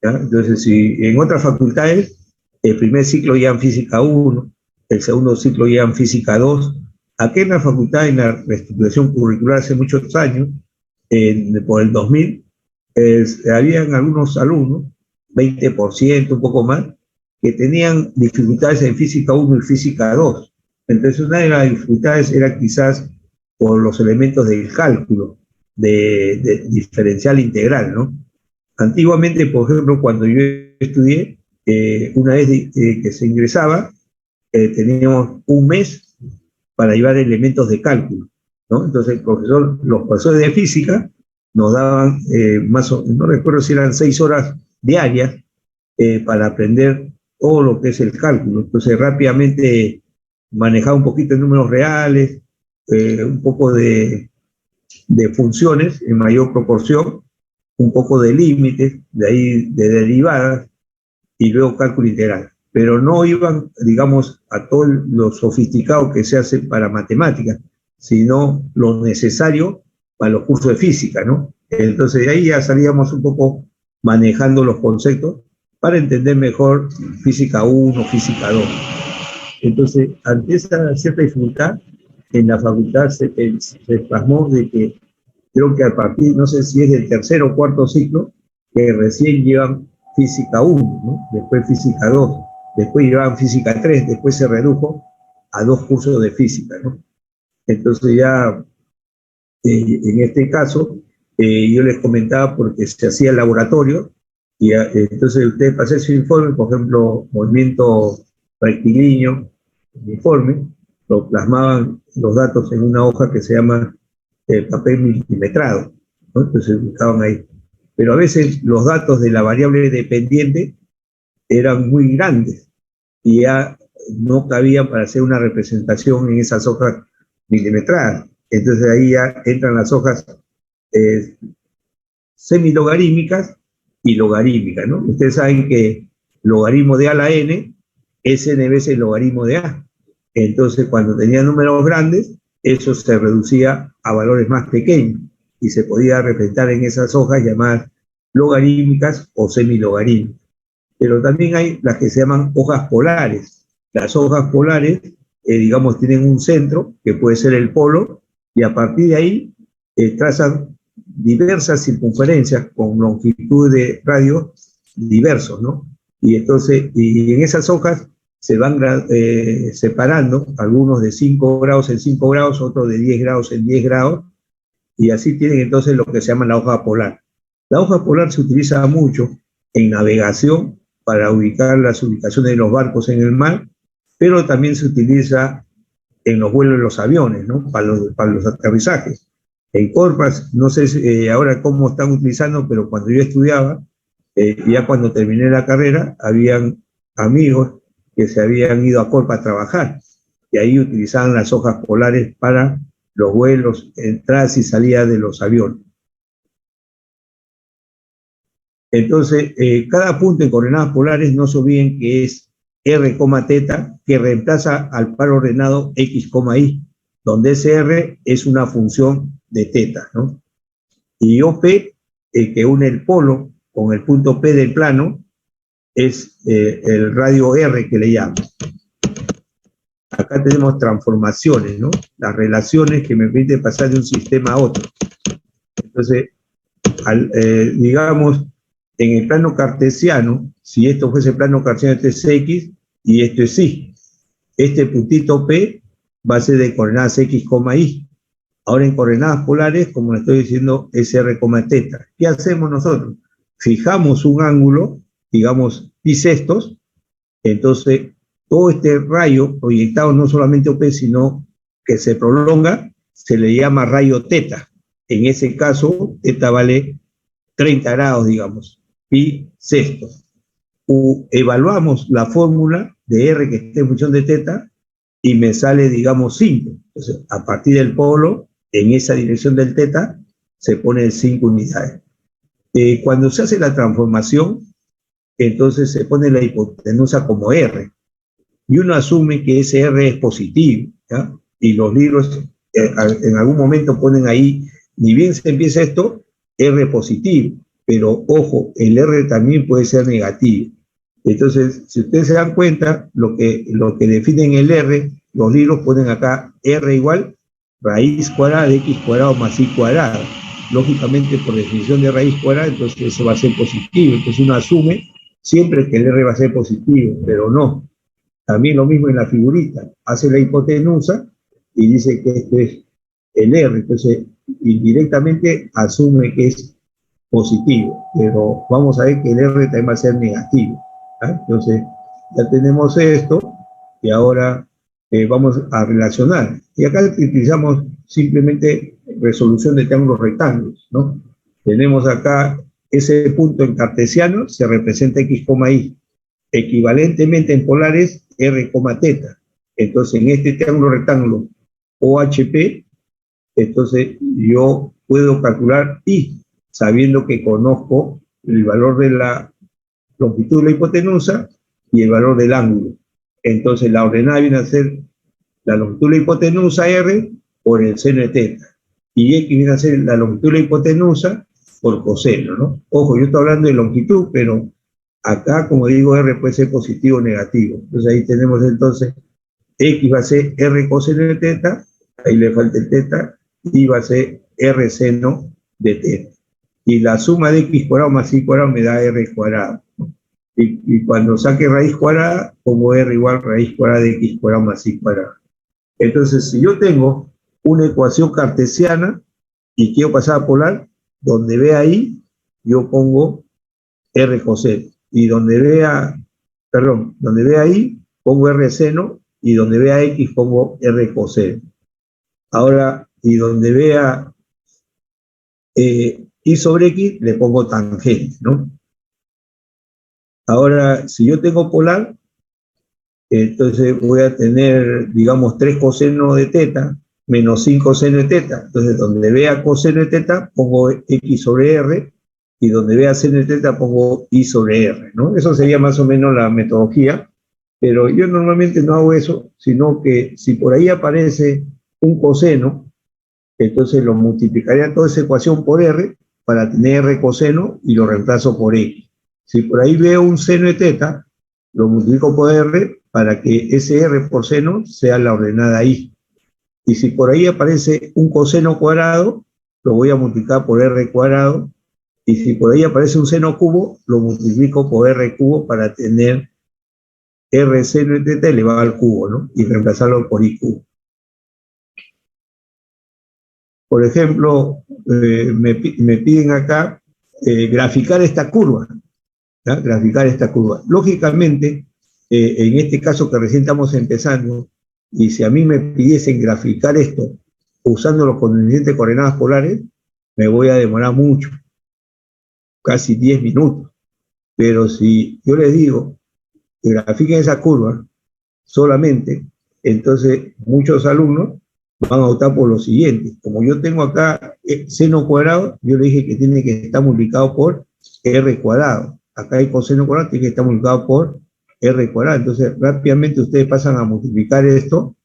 ¿ya? Entonces, si en otras facultades, el primer ciclo llevan física 1, el segundo ciclo llevan física 2. Aquí en la facultad, en la reestructuración curricular hace muchos años, por el 2000, habían algunos alumnos, 20%, un poco más, que tenían dificultades en física 1 y física 2. Entonces, una de las dificultades era quizás por los elementos del cálculo, de diferencial integral, ¿no? Antiguamente, por ejemplo, cuando yo estudié, una vez que se ingresaba, teníamos un mes para llevar elementos de cálculo, ¿no? Entonces, los profesores de física nos daban no recuerdo si eran 6 horas diarias para aprender todo lo que es el cálculo. Entonces, rápidamente manejaba un poquito de números reales, un poco de funciones en mayor proporción, un poco de límites, de ahí de derivadas, y luego cálculo integral. Pero no iban, digamos, a todo lo sofisticado que se hace para matemáticas, sino lo necesario para los cursos de física, ¿no? Entonces de ahí ya salíamos un poco manejando los conceptos para entender mejor física 1, física 2. Entonces, ante esa cierta dificultad, en la facultad se plasmó de que creo que a partir, no sé si es del tercer o cuarto ciclo, que recién llevan física 1, ¿no? Después física 2, después llevaban física 3, después se redujo a 2 cursos de física, ¿no? Entonces ya, en este caso, yo les comentaba porque se hacía el laboratorio, y entonces ustedes para hacer su informe, por ejemplo, movimiento rectilíneo, uniforme, lo plasmaban los datos en una hoja que se llama papel milimetrado, ¿no? Entonces buscaban ahí. Pero a veces los datos de la variable dependiente eran muy grandes y ya no cabían para hacer una representación en esas hojas milimetradas. Entonces ahí ya entran las hojas semilogarítmicas y logarítmicas, ¿no? Ustedes saben que logaritmo de a a la n es n veces el logaritmo de a. Entonces, cuando tenía números grandes, eso se reducía a valores más pequeños y se podía representar en esas hojas llamadas logarítmicas o semilogarítmicas. Pero también hay las que se llaman hojas polares. Las hojas polares, digamos, tienen un centro, que puede ser el polo, y a partir de ahí trazan diversas circunferencias con longitud de radio diversos, ¿no? Y entonces, y en esas hojas se van separando, algunos de 5 grados en 5 grados, otros de 10 grados en 10 grados, y así tienen entonces lo que se llama la hoja polar. La hoja polar se utiliza mucho en navegación para ubicar las ubicaciones de los barcos en el mar, pero también se utiliza en los vuelos de los aviones, ¿no? Para los aterrizajes. En Corpas, no sé ahora cómo están utilizando, pero cuando yo estudiaba, ya cuando terminé la carrera, habían amigos que se habían ido a Corpa a trabajar, y ahí utilizaban las hojas polares para los vuelos, entradas y salidas de los aviones. Entonces, cada punto en coordenadas polares no se olviden que es R, teta, que reemplaza al par ordenado X, Y, donde ese R es una función de teta, ¿no? Y OP, que une el polo con el punto P del plano, es el radio R que le llamo. Acá tenemos transformaciones, ¿no? Las relaciones que me permiten pasar de un sistema a otro. Entonces, digamos, en el plano cartesiano, si esto fuese plano cartesiano, este es X y esto es Y. Este puntito P va a ser de coordenadas X, Y. Ahora en coordenadas polares, como le estoy diciendo, es R, teta. ¿Qué hacemos nosotros? Fijamos un ángulo, digamos, pi sextos, entonces todo este rayo proyectado, no solamente OP, sino que se prolonga, se le llama rayo teta. En ese caso, teta vale 30 grados, digamos, pi sextos. Evaluamos la fórmula de R que esté en función de teta y me sale, digamos, 5. Entonces, a partir del polo, en esa dirección del teta, se pone 5 unidades. Cuando se hace la transformación, entonces se pone la hipotenusa como R. Y uno asume que ese R es positivo, ¿ya? Y los libros en algún momento ponen ahí, ni bien se empieza esto, R positivo. Pero ojo, el R también puede ser negativo. Entonces, si ustedes se dan cuenta, lo que definen el R, los libros ponen acá R igual raíz cuadrada de X cuadrado más Y cuadrada. Lógicamente, por definición de raíz cuadrada, entonces eso va a ser positivo. Entonces uno asume siempre que el R va a ser positivo, pero no. También lo mismo en la figurita. Hace la hipotenusa y dice que esto es el R. Entonces, indirectamente asume que es positivo, pero vamos a ver que el R también va a ser negativo. ¿Ah? Entonces, ya tenemos esto y ahora vamos a relacionar. Y acá utilizamos simplemente resolución de triángulos rectángulos, ¿no? Tenemos acá ese punto en cartesiano, se representa X, Y. Equivalentemente en polares, R, teta. Entonces, en este triángulo rectángulo OHP, entonces yo puedo calcular I, sabiendo que conozco el valor de la longitud de la hipotenusa y el valor del ángulo. Entonces la ordenada viene a ser la longitud de la hipotenusa R por el seno de teta. Y X viene a ser la longitud de la hipotenusa por coseno, ¿no? Ojo, yo estoy hablando de longitud, pero acá, como digo, R puede ser positivo o negativo. Entonces ahí tenemos entonces X va a ser R coseno de teta, ahí le falta el teta, y va a ser R seno de teta. Y la suma de X cuadrado más Y cuadrado me da R cuadrado. Y cuando saque raíz cuadrada, pongo R igual raíz cuadrada de X cuadrado más Y cuadrado. Entonces, si yo tengo una ecuación cartesiana y quiero pasar a polar, donde vea I, yo pongo R coseno. Y donde vea I, pongo R seno, y donde vea X, pongo R coseno. Ahora, y donde vea Y sobre X, le pongo tangente, ¿no? Ahora, si yo tengo polar, entonces voy a tener, digamos, 3 coseno de teta menos 5 seno de teta. Entonces, donde vea coseno de teta, pongo X sobre R, y donde vea seno de teta, pongo Y sobre R, ¿no? Eso sería más o menos la metodología, pero yo normalmente no hago eso, sino que si por ahí aparece un coseno, entonces lo multiplicaría toda esa ecuación por R para tener R coseno y lo reemplazo por X. Si por ahí veo un seno de teta, lo multiplico por R para que ese R por seno sea la ordenada I. Y si por ahí aparece un coseno cuadrado, lo voy a multiplicar por r cuadrado, y si por ahí aparece un seno cubo, lo multiplico por r cubo para tener r seno de teta elevado al cubo, ¿no? Y reemplazarlo por i cubo. Por ejemplo, me piden acá graficar esta curva, ¿ya? Graficar esta curva. Lógicamente, en este caso que recién estamos empezando, y si a mí me pidiesen graficar esto usando los coeficientes de coordenadas polares, me voy a demorar mucho, casi 10 minutos. Pero si yo les digo que grafiquen esa curva solamente, entonces muchos alumnos van a optar por lo siguiente. Como yo tengo acá seno cuadrado, yo le dije que tiene que estar multiplicado por r cuadrado. Acá hay coseno cuadrado, tiene que estar multiplicado por r cuadrado. Entonces rápidamente ustedes pasan a multiplicar esto,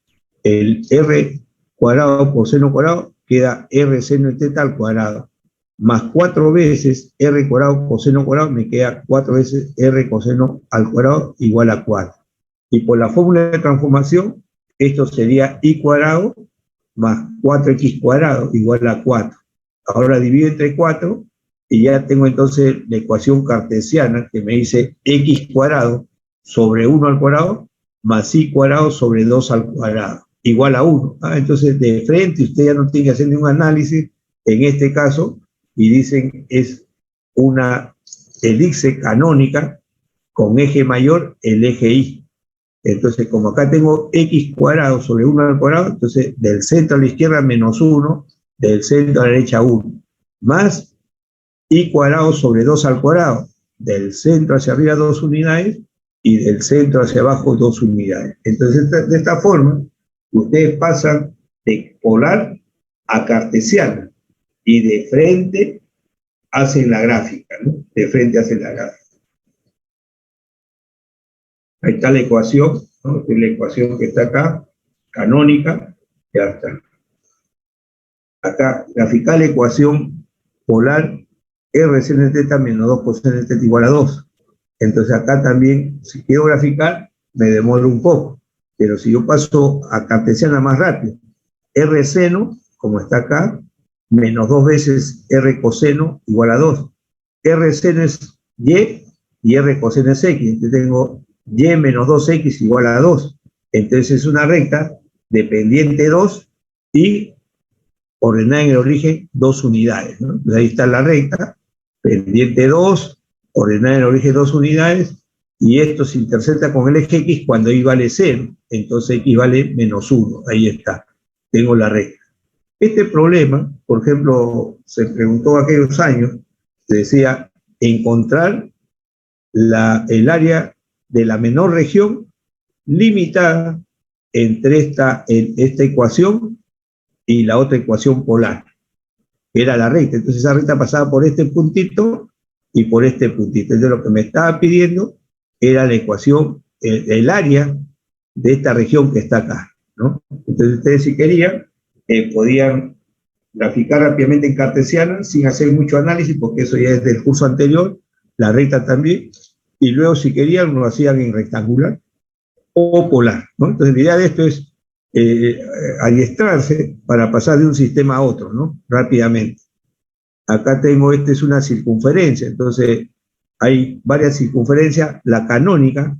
el r cuadrado por seno cuadrado queda r seno de teta al cuadrado, más 4 veces r cuadrado coseno cuadrado, me queda 4 veces r coseno al cuadrado igual a 4. Y por la fórmula de transformación, esto sería i cuadrado más 4x cuadrado igual a 4. Ahora divido entre 4 y ya tengo entonces la ecuación cartesiana que me dice x cuadrado sobre 1 al cuadrado más i cuadrado sobre 2 al cuadrado igual a 1. Entonces de frente usted ya no tiene que hacer ningún análisis en este caso, y dicen es una elipse canónica con eje mayor el eje y. Entonces, como acá tengo x cuadrado sobre 1 al cuadrado, entonces del centro a la izquierda menos 1, del centro a la derecha 1, más y cuadrado sobre 2 al cuadrado, del centro hacia arriba 2 unidades y del centro hacia abajo 2 unidades. Entonces, de esta forma, ustedes pasan de polar a cartesiana y de frente hacen la gráfica, ¿no? De frente hacen la gráfica. Ahí está la ecuación, ¿no? Esta es la ecuación que está acá, canónica, ya está. Acá, graficar la ecuación polar r seno de teta menos 2 coseno de teta igual a 2. Entonces acá también, si quiero graficar, me demoro un poco. Pero si yo paso a cartesiana más rápido, r seno, como está acá, menos 2 veces r coseno igual a 2. R seno es y r coseno es x. Entonces tengo y menos 2x igual a 2. Entonces es una recta de pendiente 2 y ordenada en el origen 2 unidades, ¿no? Entonces ahí está la recta, pendiente 2, ordenada en el origen 2 unidades, y esto se intersecta con el eje x cuando y vale 0, entonces x vale menos 1, ahí está, tengo la recta. Este problema, por ejemplo, se preguntó aquellos años, se decía encontrar el área de la menor región limitada entre esta ecuación y la otra ecuación polar, que era la recta. Entonces esa recta pasaba por este puntito y por este puntito. Entonces lo que me estaba pidiendo era la ecuación, el área de esta región que está acá, ¿no? Entonces ustedes si querían, podían graficar rápidamente en cartesiana sin hacer mucho análisis, porque eso ya es del curso anterior, la recta también, y luego si querían lo hacían en rectangular o polar, ¿no? Entonces la idea de esto es adiestrarse para pasar de un sistema a otro, ¿no? Rápidamente. Acá tengo, esta es una circunferencia, entonces hay varias circunferencias, la canónica,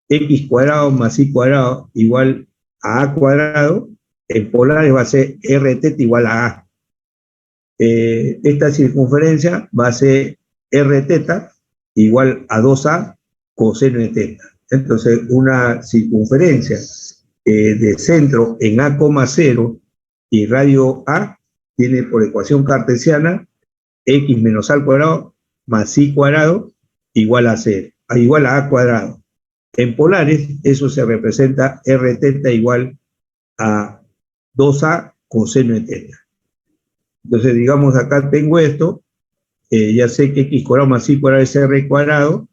x cuadrado más y cuadrado igual a cuadrado, en polares va a ser r teta igual a a. Esta circunferencia va a ser r teta igual a 2a coseno de teta. Entonces, una circunferencia de centro en a, 0 y radio a tiene por ecuación cartesiana x menos a al cuadrado más y cuadrado igual a 0, igual a cuadrado. En polares, eso se representa r teta igual a 2a coseno de teta. Entonces, digamos, acá tengo esto, ya sé que x cuadrado más y cuadrado es r cuadrado,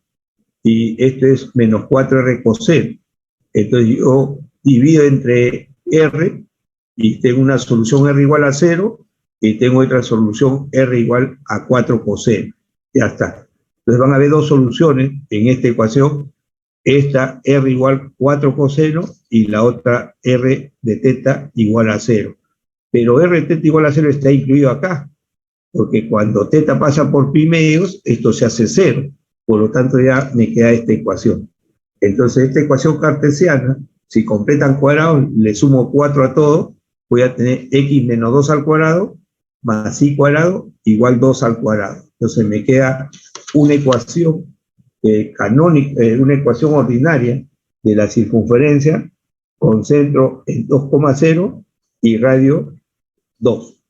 y esto es menos 4r coseno. Entonces yo divido entre r, y tengo una solución r igual a 0, y tengo otra solución r igual a 4 coseno. Ya está. Entonces van a haber dos soluciones en esta ecuación, esta r igual 4 coseno y la otra r de teta igual a 0. Pero r teta igual a 0 está incluido acá. porque cuando teta pasa por pi medios, esto se hace 0. Por lo tanto, ya me queda esta ecuación. Entonces, esta ecuación cartesiana, si completan cuadrados, le sumo 4 a todo, voy a tener x menos 2 al cuadrado más y cuadrado igual 2 al cuadrado. Entonces, me queda una ecuación canónica, una ecuación ordinaria de la circunferencia con centro en 2,0 y radio 2.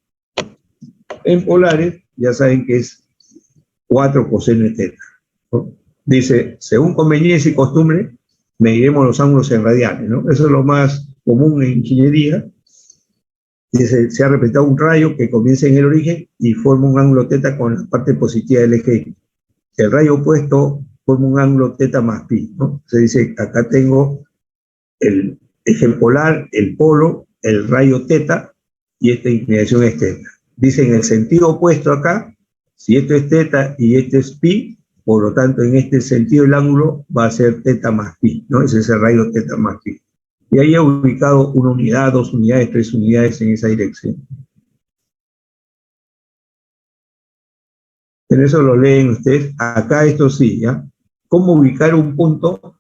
En polares, ya saben que es 4 coseno de teta, ¿no? Dice, según conveniencia y costumbre, mediremos los ángulos en radianes, ¿no? Eso es lo más común en ingeniería. Dice, se ha repetido un rayo que comienza en el origen y forma un ángulo teta con la parte positiva del eje X. El rayo opuesto forma un ángulo teta más pi, ¿no? Se dice, acá tengo el eje polar, el polo, el rayo teta, y esta inclinación es teta. Dice en el sentido opuesto acá, si esto es teta y esto es pi, por lo tanto en este sentido el ángulo va a ser teta más pi, ¿no? Ese es el rayo teta más pi. Y ahí he ubicado una unidad, 2 unidades, 3 unidades en esa dirección. En eso lo leen ustedes. Acá esto sí, ¿ya? ¿Cómo ubicar un punto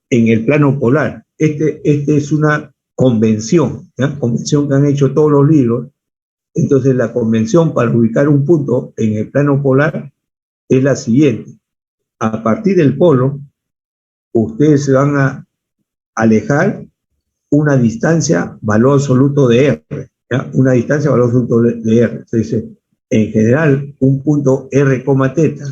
en el plano polar? Este es una convención, ¿ya? Convención que han hecho todos los libros. Entonces la convención para ubicar un punto en el plano polar es la siguiente. A partir del polo, ustedes se van a alejar una distancia valor absoluto de R, ¿ya? Una distancia valor absoluto de R. Entonces, en general, un punto R, teta,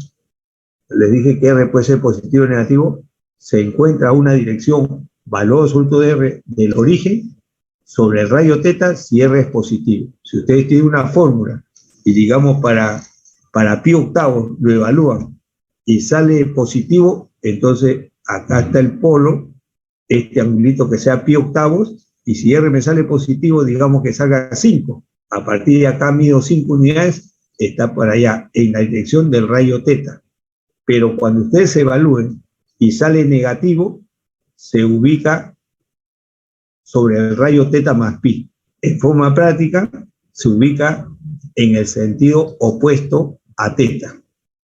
les dije que R puede ser positivo o negativo, se encuentra una dirección valor absoluto de R del origen sobre el rayo teta si R es positivo. Si ustedes tienen una fórmula y digamos para pi octavos lo evalúan y sale positivo, entonces acá está el polo, este angulito que sea pi octavos, y si R me sale positivo, digamos que salga 5. A partir de acá mido 5 unidades, está por allá, en la dirección del rayo teta. Pero cuando ustedes se evalúen y sale negativo, se ubica sobre el rayo teta más pi. En forma práctica, se ubica en el sentido opuesto a teta.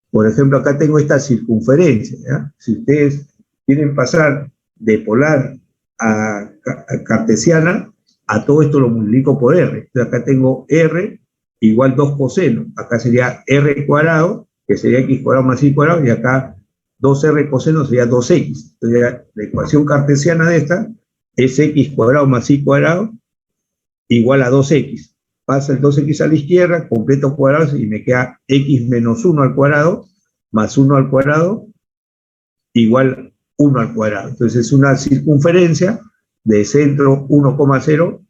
Por ejemplo, acá tengo esta circunferencia, ¿ya? Si ustedes quieren pasar de polar a cartesiana, a todo esto lo multiplico por R. Entonces acá tengo R igual 2 coseno. Acá sería R cuadrado, que sería X cuadrado más Y cuadrado, y acá 2R coseno sería 2X. Entonces la ecuación cartesiana de esta es X cuadrado más Y cuadrado igual a 2X. Pasa el 2X a la izquierda, completo cuadrados y me queda X menos 1 al cuadrado más 1 al cuadrado igual 1 al cuadrado. Entonces es una circunferencia de centro 1,0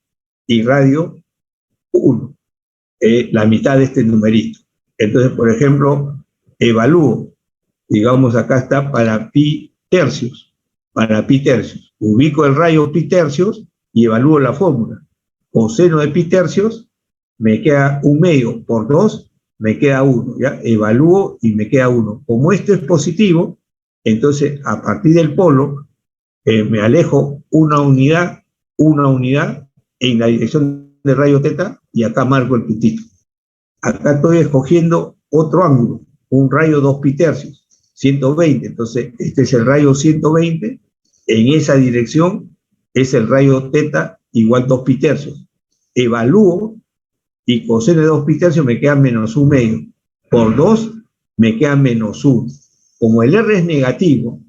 y radio 1, la mitad de este numerito. Entonces, por ejemplo, evalúo, digamos acá está para pi tercios, ubico el rayo pi tercios y evalúo la fórmula. Coseno de pi tercios me queda 1 medio por 2, me queda 1, ¿ya? Evalúo y me queda 1. Como esto es positivo, entonces a partir del polo me alejo una unidad en la dirección del rayo teta y acá marco el puntito. Acá estoy escogiendo otro ángulo, un rayo 2 pi tercios, 120. Entonces este es el rayo 120, en esa dirección es el rayo teta igual 2 pi tercios. Evalúo y coseno de 2 pi tercios me queda menos 1 medio. Por 2 me queda menos 1. Como el R es negativo,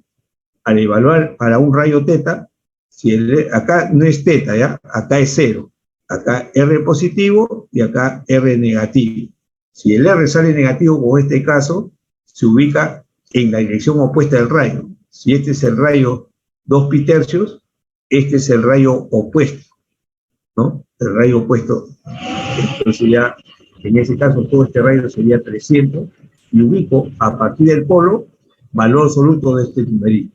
al evaluar para un rayo teta, si acá no es teta, ¿ya? Acá es 0. Acá R positivo y acá R negativo. Si el R sale negativo, como en este caso, se ubica en la dirección opuesta del rayo. Si este es el rayo 2 pi tercios, este es el rayo opuesto, ¿no? El rayo opuesto. Entonces ya, en ese caso, todo este rayo sería 300 y ubico a partir del polo valor absoluto de este numerito.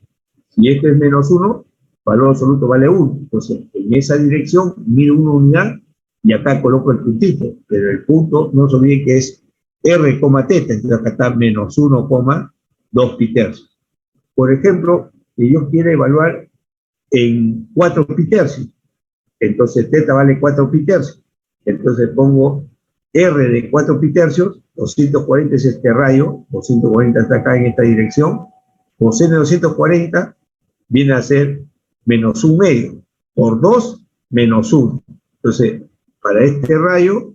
Si este es menos 1, valor absoluto vale 1. Entonces, en esa dirección mido una unidad y acá coloco el puntito. Pero el punto, no se olviden que es R, teta. Entonces acá está menos 1,2 pi tercios. Por ejemplo, si yo quiero evaluar en 4 pi tercios, entonces teta vale 4 pi tercios. Entonces pongo R de 4 pitercios, 240 es este rayo, 240 está acá en esta dirección, coseno de 240 viene a ser menos 1 medio, por 2 menos 1. Entonces, para este rayo,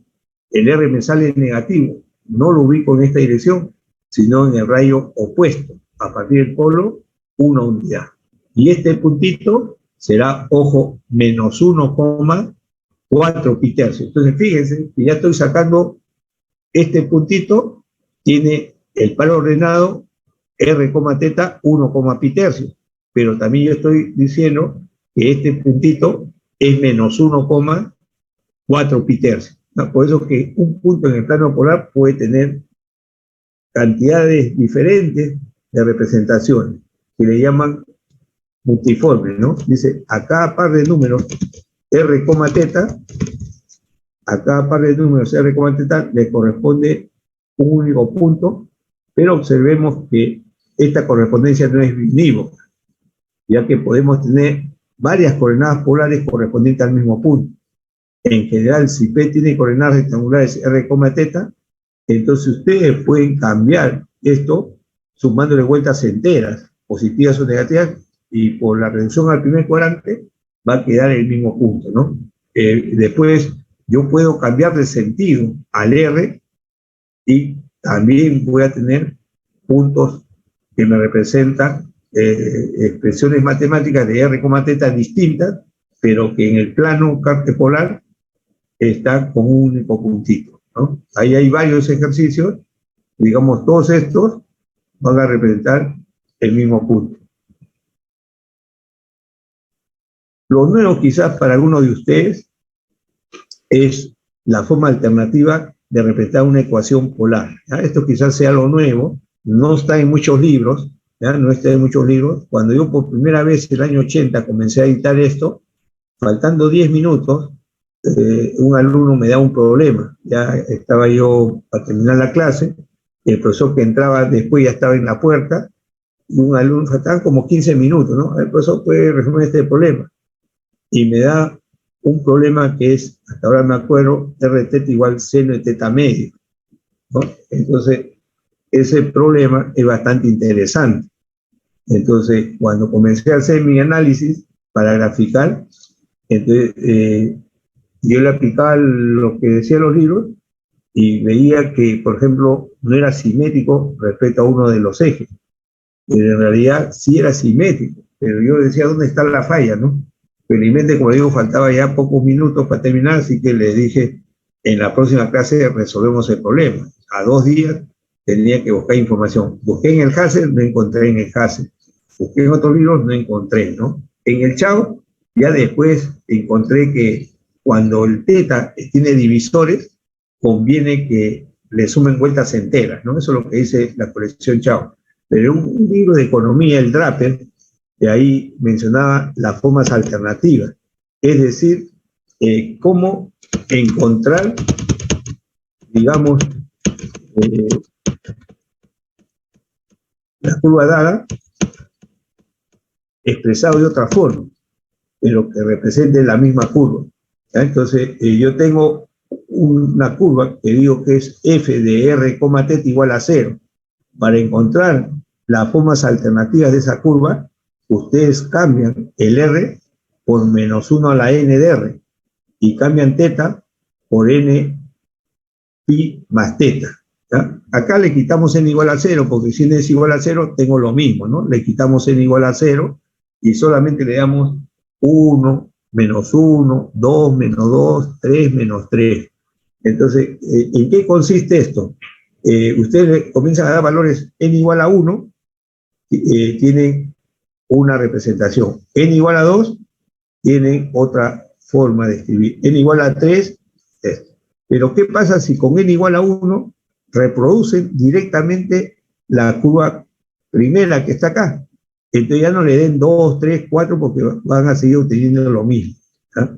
el R me sale negativo, no lo ubico en esta dirección, sino en el rayo opuesto, a partir del polo, 1 unidad. Y este puntito será, ojo, menos 1,4 pitercios. Entonces, fíjense que ya estoy sacando este puntito, tiene el palo ordenado R, teta, 1, pitercios. Pero también yo estoy diciendo que este puntito es menos 1,4 pitercios. ¿No? Por eso que un punto en el plano polar puede tener cantidades diferentes de representaciones, que le llaman multiformes, ¿no? Dice, a cada par de números R, teta, a cada par de números R, teta le corresponde un único punto, pero observemos que esta correspondencia no es biunívoca, ya que podemos tener varias coordenadas polares correspondientes al mismo punto. En general, si P tiene coordenadas rectangulares R, teta, entonces ustedes pueden cambiar esto sumándole vueltas enteras, positivas o negativas, y por la reducción al primer cuadrante va a quedar el mismo punto, ¿no? Después yo puedo cambiar de sentido al R y también voy a tener puntos que me representan expresiones matemáticas de R, teta distintas, pero que en el plano polar está con un único puntito, ¿no? Ahí hay varios ejercicios, digamos, todos estos van a representar el mismo punto. Lo nuevo quizás para algunos de ustedes es la forma alternativa de representar una ecuación polar, ¿ya? Esto quizás sea lo nuevo, no está en muchos libros, ¿ya? No está en muchos libros. Cuando yo por primera vez en el año 80 comencé a editar esto, faltando 10 minutos, un alumno me da un problema. Ya estaba yo para terminar la clase, el profesor que entraba después ya estaba en la puerta, y un alumno, faltaban como 15 minutos, ¿no? El profesor puede resolver este problema. Y me da un problema que es, hasta ahora me acuerdo, R teta igual seno de teta medio, ¿no? Entonces, ese problema es bastante interesante. Entonces, cuando comencé a hacer mi análisis para graficar, entonces, yo le aplicaba lo que decían los libros y veía que, por ejemplo, no era simétrico respecto a uno de los ejes. Pero en realidad sí era simétrico, pero yo decía, ¿dónde está la falla, no? Felizmente, como digo, faltaba ya pocos minutos para terminar, así que le dije, en la próxima clase resolvemos el problema. A 2 días tenía que buscar información. Busqué en el Hassel, no encontré en el Hassel. Busqué en otros libros, no encontré, ¿no? En el Chao, ya después encontré que cuando el teta tiene divisores, conviene que le sumen vueltas enteras, ¿no? Eso es lo que dice la colección Chao. Pero un libro de economía, el Draper, de ahí mencionaba las formas alternativas, es decir, cómo encontrar, digamos, la curva dada expresado de otra forma, pero que represente la misma curva, ¿ya? Entonces, yo tengo una curva que digo que es f de r, teta igual a 0. Para encontrar las formas alternativas de esa curva, ustedes cambian el R por menos 1 a la n de R y cambian teta por n pi más teta, ¿ya? Acá le quitamos n igual a 0 porque si n es igual a 0 tengo lo mismo, ¿no? Le quitamos n igual a 0 y solamente le damos 1, menos 1, 2, menos 2, 3, menos 3. Entonces, ¿en qué consiste esto? Ustedes comienzan a dar valores n igual a 1, tienen una representación. N igual a 2, tienen otra forma de escribir. N igual a 3, pero ¿qué pasa si con n igual a 1 reproducen directamente la curva primera que está acá? Entonces ya no le den 2, 3, 4 porque van a seguir obteniendo lo mismo, ¿ah?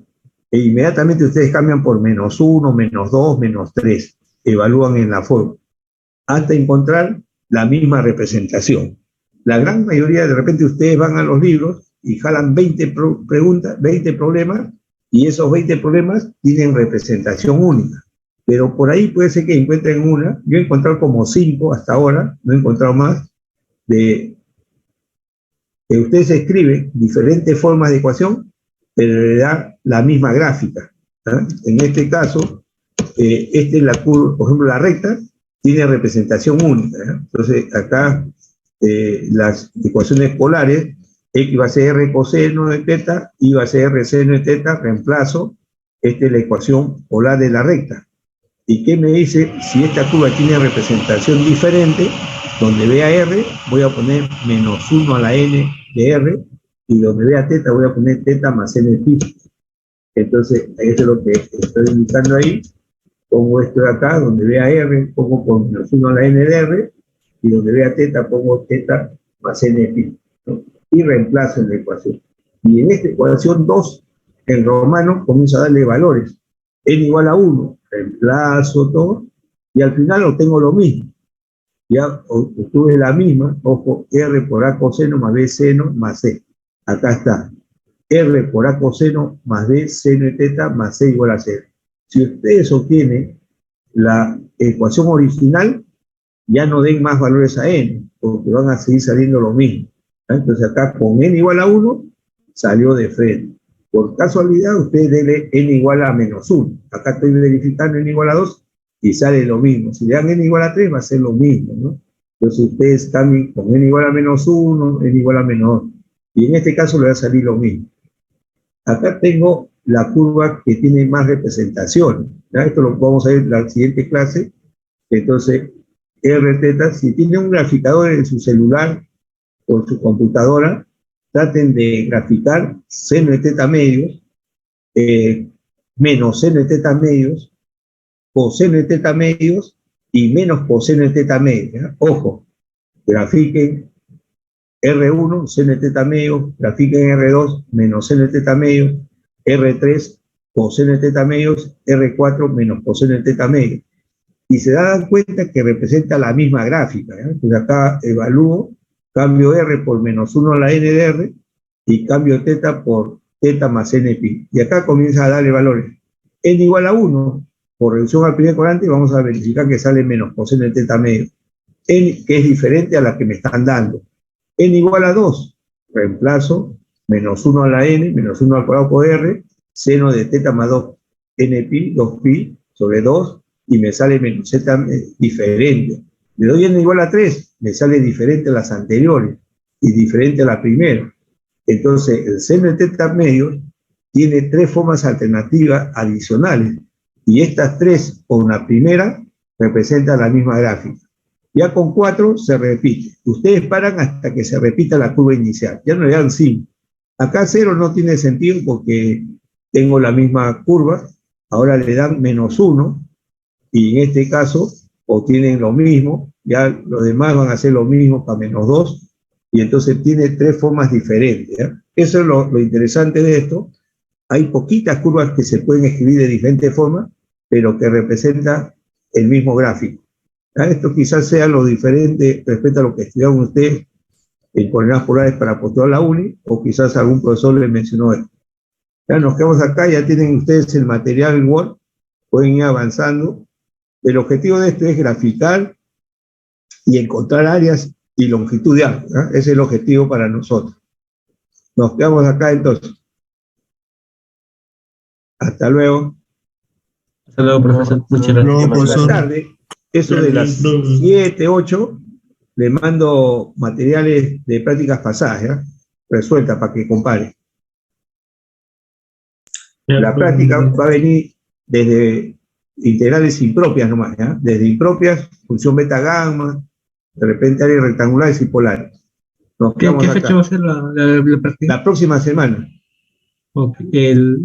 E inmediatamente ustedes cambian por menos 1, menos 2, menos 3. Evalúan en la forma hasta encontrar la misma representación. La gran mayoría, de repente ustedes van a los libros y jalan 20 preguntas, 20 problemas, y esos 20 problemas tienen representación única. pero por ahí puede ser que encuentren una. Yo he encontrado como 5 hasta ahora, no he encontrado más, de que ustedes escriben diferentes formas de ecuación, pero le da la misma gráfica. ¿Ah? En este caso, esta es la curva, por ejemplo, la recta tiene representación única. ¿Eh? Entonces, acá las ecuaciones polares, X va a ser R coseno de teta, Y va a ser R seno de teta, reemplazo, esta es la ecuación polar de la recta. ¿Y qué me dice? Si esta curva tiene representación diferente, donde vea R, voy a poner menos 1 a la n de R, y donde vea teta, voy a poner teta más n pi. Entonces, eso es lo que estoy indicando ahí. Pongo esto de acá, donde vea R, pongo con menos 1 a la n de R, y donde vea teta, pongo teta más n pi, ¿no? Y reemplazo en la ecuación. Y en esta ecuación 2, en romano, comienzo a darle valores. N igual a 1, reemplazo todo, y al final obtengo lo mismo. Ya obtuve la misma, ojo, R por A coseno más B seno más C. Acá está. R por A coseno más B seno de teta más C igual a 0. Si ustedes obtienen la ecuación original, ya no den más valores a n, porque van a seguir saliendo lo mismo. Entonces acá con n igual a 1, salió de frente. Por casualidad, ustedes denle n igual a menos 1. Acá estoy verificando n igual a 2 y sale lo mismo. Si le dan n igual a 3, va a ser lo mismo, ¿no? Entonces ustedes cambien con n igual a menos 1, n igual a menos 2. Y en este caso le va a salir lo mismo. Acá tengo la curva que tiene más representaciones. ¿Ya? Esto lo vamos a ver en la siguiente clase. Entonces, R teta, si tiene un graficador en su celular o en su computadora, traten de graficar seno de teta medios, menos seno de teta medios, coseno de teta medios y menos coseno de teta medios. ¿Ya? Ojo, grafiquen R1, seno de teta medio, grafiquen R2, menos seno de teta medio, R3, coseno de teta medios, R4, menos coseno de teta medio. Y se dan cuenta que representa la misma gráfica. ¿Eh? Entonces acá evalúo, cambio R por menos 1 a la n de R y cambio teta por teta más n pi. Y acá comienza a darle valores. N igual a 1, por reducción al primer cuadrante, vamos a verificar que sale menos coseno de teta medio. N, que es diferente a la que me están dando. N igual a 2, reemplazo, menos 1 a la n, menos 1 al cuadrado por r, seno de teta más 2, n pi, 2 pi sobre 2, y me sale menos z diferente. Le doy n igual a 3, me sale diferente a las anteriores, y diferente a la primera. Entonces, el seno de teta medios tiene 3 formas alternativas adicionales, y estas 3 con la primera representan la misma gráfica. Ya con 4 se repite. Ustedes paran hasta que se repita la curva inicial. Ya no le dan 5. Acá 0 no tiene sentido porque tengo la misma curva. Ahora le dan menos 1. Y en este caso obtienen lo mismo. Ya los demás van a hacer lo mismo para menos 2. Y entonces tiene 3 formas diferentes. ¿Eh? Eso es lo interesante de esto. Hay poquitas curvas que se pueden escribir de diferentes formas, pero que representan el mismo gráfico. Esto quizás sea lo diferente respecto a lo que estudiaron ustedes en coordenadas polares para postular la uni, o quizás algún profesor les mencionó esto. Ya nos quedamos acá, ya tienen ustedes el material en Word, pueden ir avanzando. El objetivo de esto es graficar y encontrar áreas y longitud de arco. Ese es el objetivo para nosotros. Nos quedamos acá entonces. Hasta luego. Hasta luego, profesor. Muchas gracias. Por la tarde, eso de las 7, 8, le mando materiales de prácticas pasadas, ¿ya? Resueltas para que compare. La práctica va a venir desde integrales impropias nomás, ¿ya? Desde impropias, función beta gamma, de repente áreas rectangulares y polares. ¿Qué fecha va a ser la práctica? La próxima semana. Okay.